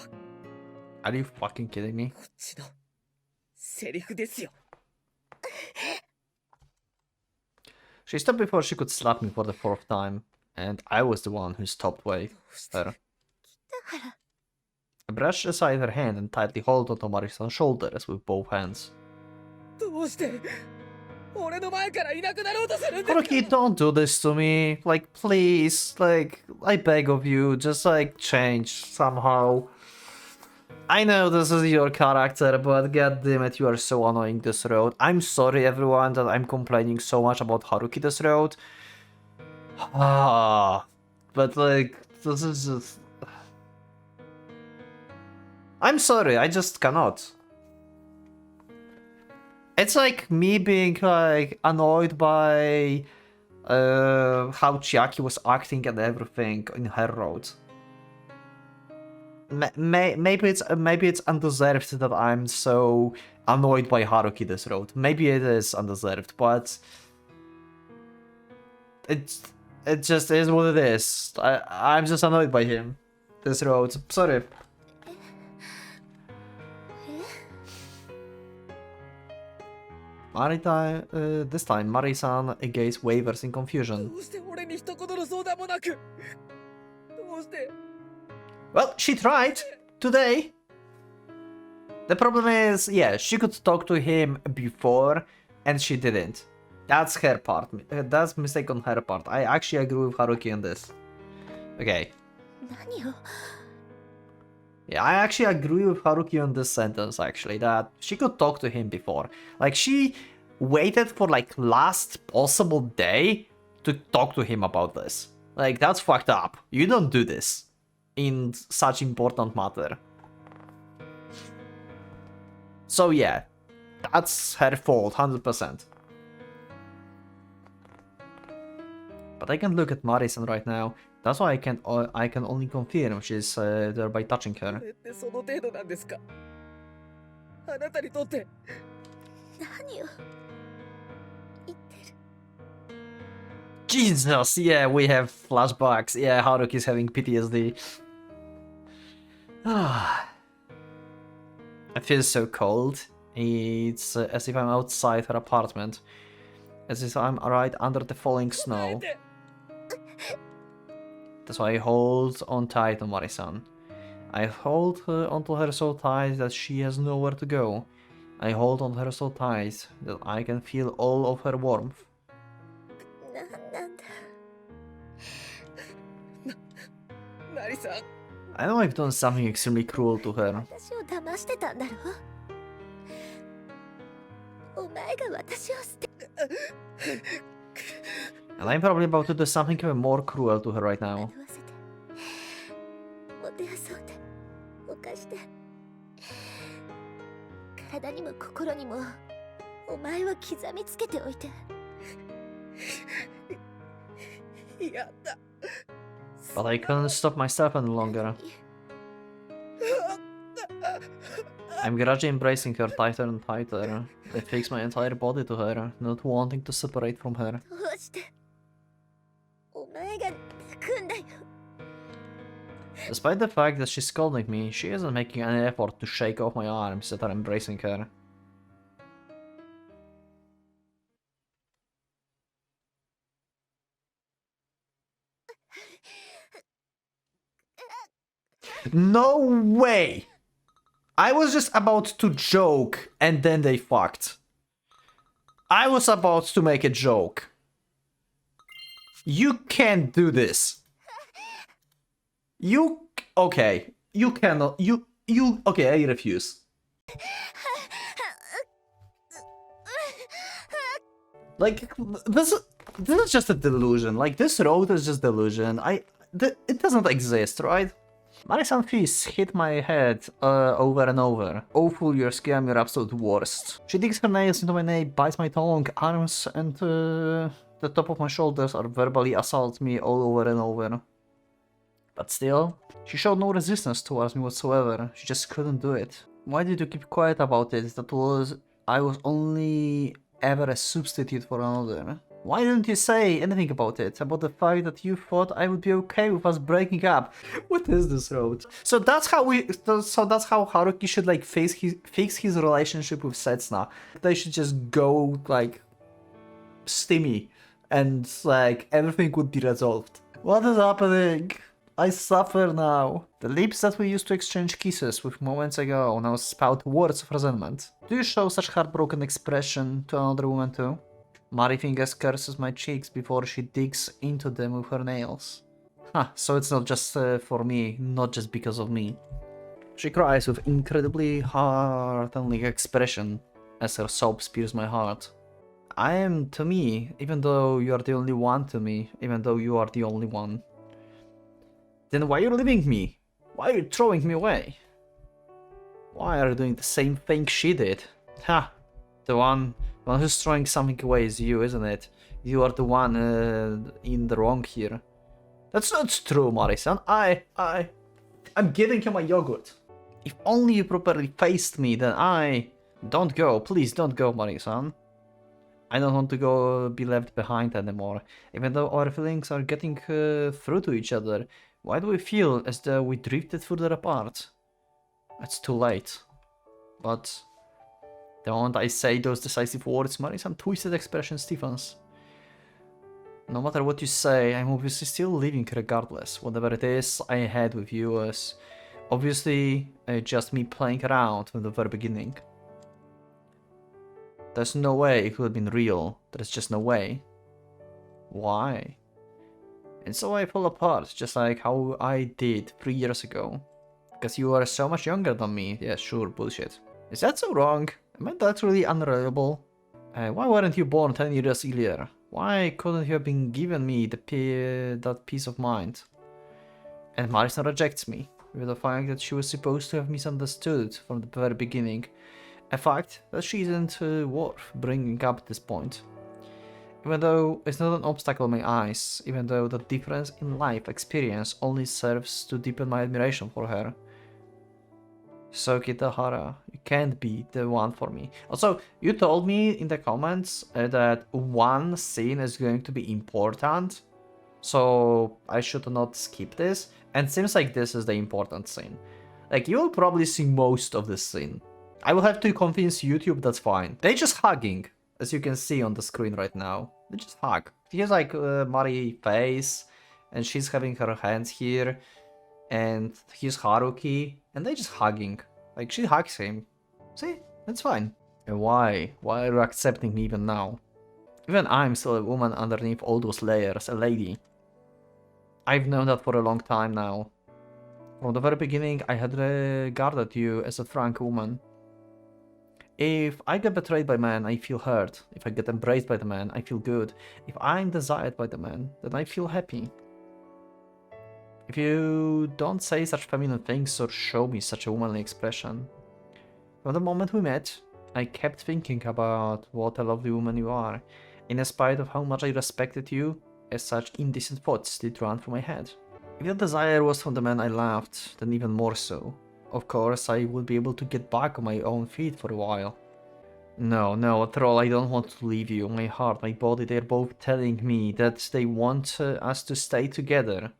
Are you fucking kidding me? こっちのセリフですよ。 She stopped before she could slap me for the 4th time, and I was the one who stopped her. I brushed aside her hand and tightly held onto Marisa's shoulders with both hands. どうして俺の前からいなくなろうとするんですか Haruki, don't do this to me. Like, please. Like, I beg of you. Just, like, change somehow. I know this is your character, but goddammit, you are so annoying this road. I'm sorry, everyone, that I'm complaining so much about Haruki this road. But, like, this is just... I'm sorry, I just cannot. It's like me being, like, annoyed by how Chiaki was acting and everything in her road. Maybe it's undeserved that I'm so annoyed by Haruki this road. Maybe it is undeserved, but it just is what it is. I'm just annoyed by him this road. Sorry. This time, Mari-san gazed wavers in confusion. どうして俺に一言の相談もなくどうして Well, she tried today. The problem is, yeah, she could talk to him before, and she didn't. That's her part. That's a mistake on her part. I actually agree with Haruki on this. Okay. 何を Yeah, I actually agree with Haruki on this sentence, actually, that she could talk to him before. Like, she waited for, like, last possible day to talk to him about this. Like, that's fucked up. You don't do this in such important matter. So yeah, that's her fault, 100%. But I can look at Mari-san right now. That's why I can only confirm she's there by touching her. これってその程度なんですかあなたにとって何を言ってる Jesus, yeah, we have flashbacks. Yeah, Haruki's having PTSD. It feels so cold. It's as if I'm outside her apartment. As if I'm right under the falling snow. That's why I hold on tight to Mari-san. I hold onto her so tight that she has nowhere to go. I hold on her so tight that I can feel all of her warmth. なんだ マリさん I know I've done something extremely cruel to her. 私を騙してたんだろお前が私を捨て And I'm probably about to do something even more cruel to her right now. 惑わせてもてあそんで犯して体にも心にもお前を刻みつけておいてやった But I couldn't stop myself any longer. I'm gradually embracing her tighter and tighter. I fix my entire body to her, not wanting to separate from her. どうしてお前が泣くんだよ Despite the fact that she's scolding me, she isn't making any effort to shake off my arms that are embracing her. No way! I was just about to joke, and then they fucked. I was about to make a joke. You can't do this. Okay. You cannot. Okay, I refuse. Like, this is just a delusion. Like, this road is just delusion. It doesn't exist, right? Mari-san face hit my head over and over. Awful, you're scam, you're absolute worst. She digs her nails into my nape, bites my tongue, arms, and the top of my shoulders or verbally assault me all over and over. But still, she showed no resistance towards me whatsoever. She just couldn't do it. Why did you keep quiet about it? I was only ever a substitute for another. Why didn't you say anything about it? About the fact that you thought I would be okay with us breaking up? What is this road? So that's how Haruki should like fix his relationship with Setsuna. They should just go like steamy and like everything would be resolved. What is happening? I suffer now. The lips that we used to exchange kisses with moments ago now spout words of resentment. Do you show such heartbroken expression to another woman too? Mari fingers curses my cheeks before she digs into them with her nails. Huh, so it's not just for me, not just because of me. She cries with incredibly heart-ending expression as her sobs pierce my heart. I am to me, even though you are the only one to me, even though you are the only one. Then why are you leaving me? Why are you throwing me away? Why are you doing the same thing she did? Ha! The one who's throwing something away is you, isn't it? You are the one in the wrong here. That's not true, Mari-san. I'm giving you my yogurt. If only you properly faced me, then Don't go, please don't go, Mari-san. I don't want to be left behind anymore. Even though our feelings are getting through to each other, why do we feel as though we drifted further apart? It's too late. But the moment I say those decisive words, Mari-san twisted expression stiffens. No matter what you say, I'm obviously still leaving regardless. Whatever it is I had with you was obviously just me playing around from the very beginning. There's no way it could have been real. There's just no way. Why? And so I fall apart, just like how I did 3 years ago. Because you are so much younger than me. Yeah, sure, bullshit. Is that so wrong? Am I that really unreliable? Why weren't you born 10 years earlier? Why couldn't you have been given me that peace of mind? And Marison rejects me, with the fact that she was supposed to have misunderstood from the very beginning. A fact that she isn't worth bringing up at this point. Even though it's not an obstacle in my eyes, even though the difference in life experience only serves to deepen my admiration for her. So Kitahara, you can't be the one for me. Also, you told me in the comments that one scene is going to be important, so I should not skip this, and seems like this is the important scene. Like, you will probably see most of this scene. I will have to convince YouTube, that's fine. They're just hugging, as you can see on the screen right now. They just hug. Here's like Mari face, and she's having her hands here, and here's Haruki, and they're just hugging. Like, she hugs him. See? That's fine. And why? Why are you accepting me even now? Even I'm still a woman underneath all those layers, a lady. I've known that for a long time now. From the very beginning, I had regarded you as a frank woman. If I get betrayed by man, I feel hurt. If I get embraced by the man, I feel good. If I'm desired by the man, then I feel happy. If you don't say such feminine things or show me such a womanly expression. From the moment we met, I kept thinking about what a lovely woman you are, in spite of how much I respected you, as such indecent thoughts did run through my head. If the desire was from the man I loved, then even more so. Of course, I would be able to get back on my own feet for a while. No, after all, I don't want to leave you. My heart, my body, they're both telling me that they want us to stay together.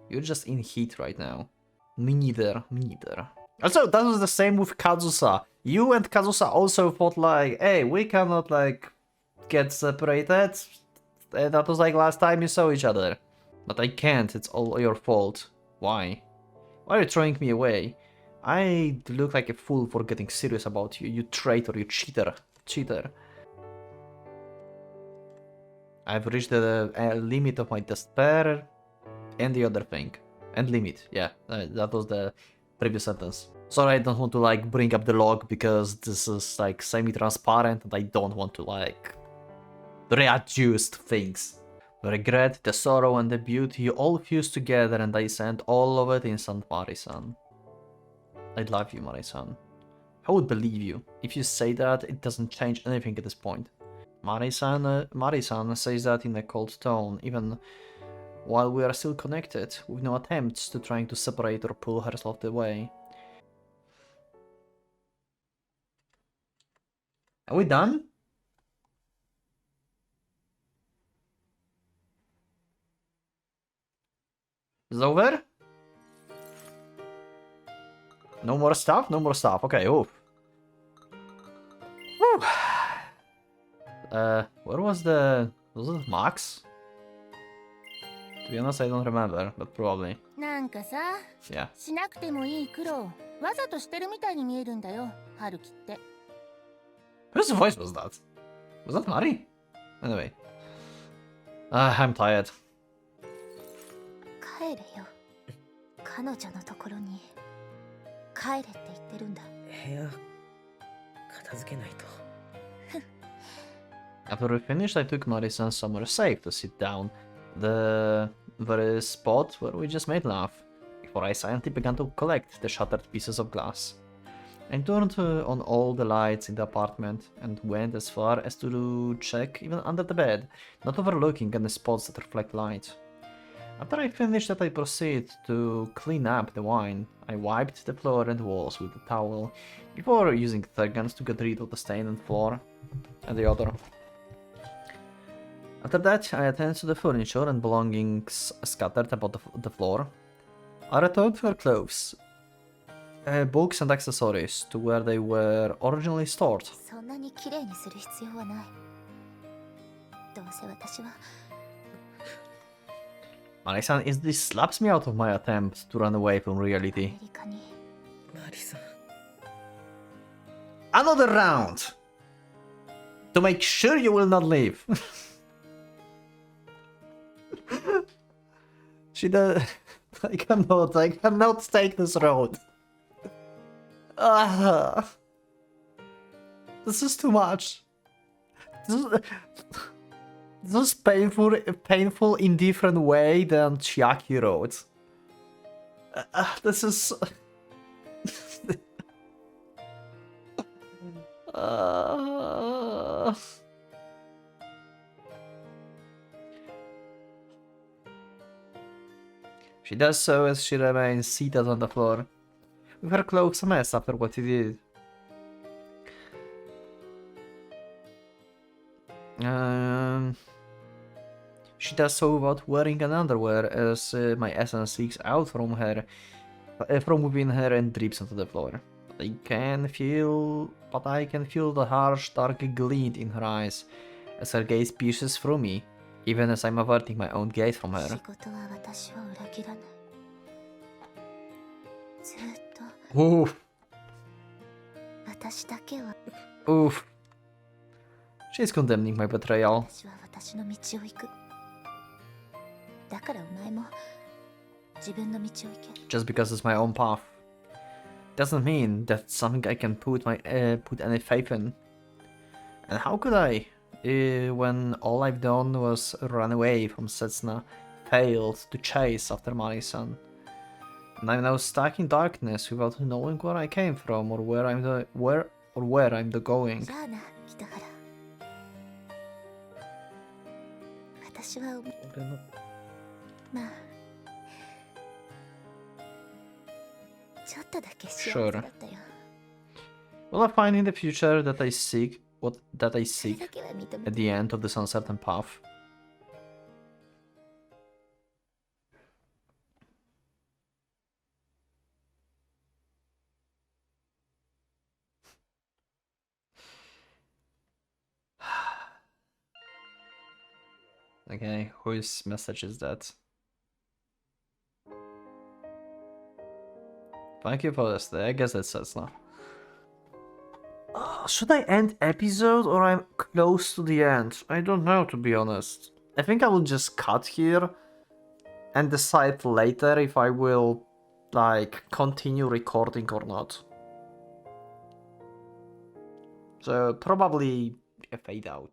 You're just in heat right now. Me neither. Also, that was the same with Kazusa. You and Kazusa also thought like, hey, we cannot like get separated. That was like last time you saw each other. But I can't, it's all your fault. Why? Why are you throwing me away? I look like a fool for getting serious about you, you traitor, you cheater. I've reached the limit of my despair, and the other thing. And limit, yeah, that was the previous sentence. Sorry, I don't want to like bring up the log because this is like semi-transparent and I don't want to like readjust things. The regret, the sorrow and the beauty all fused together and I sent all of it in St. Mari-san. I love you, Mari-san. I would believe you. If you say that, it doesn't change anything at this point. Marisan says that in a cold tone, even while we are still connected, with no attempts to trying to separate or pull herself away. Are we done? Is it over? No more stuff? No more stuff. Okay, oof. Whew. Where was it Max? To be honest, I don't remember, but probably. なんかさ、 Yeah. しなくてもいい苦労、わざとしてるみたいに見えるんだよ、春樹って。 Whose voice was that? Was that Mari? Anyway. I'm tired. 帰れよ。彼女のところに帰れって言ってるんだ。部屋片付けないと。 After we finished, I took Marisan somewhere safe to sit down. The very spot where we just made laugh. Before I silently began to collect the shattered pieces of glass. I turned on all the lights in the apartment and went as far as to check even under the bed, not overlooking any spots that reflect light. After I finished that, I proceeded to clean up the wine. I wiped the floor and walls with a towel, before using Thurgans to get rid of the stain on the floor and the odor. After that, I attended to the furniture and belongings scattered about the floor. I returned her clothes, books and accessories to where they were originally stored. そんなに綺麗にする必要はない。どうせ私は Marisan instantly slaps me out of my attempt to run away from ア reality. メリカに マリさん。 Another round! To make sure you will not leave. She does. I cannot take this road. This is too much. This is painful in different way than Chiaki road. This is. She does so as she remains seated on the floor, with her clothes a mess after what he did. She does so without wearing an underwear, as my essence leaks out from her, from within her and drips onto the floor. I can feel the harsh, dark glint in her eyes, as her gaze pierces through me, even as I'm averting my own gaze from her. 仕事は私を裏切らない。ずっと Oof. 私だけは Oof. She's condemning my betrayal. 私は私の道を行く。だからお前も自分の道を行け。 Just because it's my own path doesn't mean that's something I can put any faith in. And how could I, when all I've done was run away from Setsuna, failed to chase after Marisan, and I'm now stuck in darkness without knowing where I came from or where I'm going. じゃあな、北原。私は俺のまあちょっとだけ幸せだったよ。 Will I find in the future that I seek what that I それ seek だけは認め at the end of this uncertain path? Okay, whose message is that? Thank you for this. I guess that's Setsuna. Should I end episode or I'm close to the end? I don't know, to be honest. I think I will just cut here and decide later if I will like continue recording or not. So probably a fade out.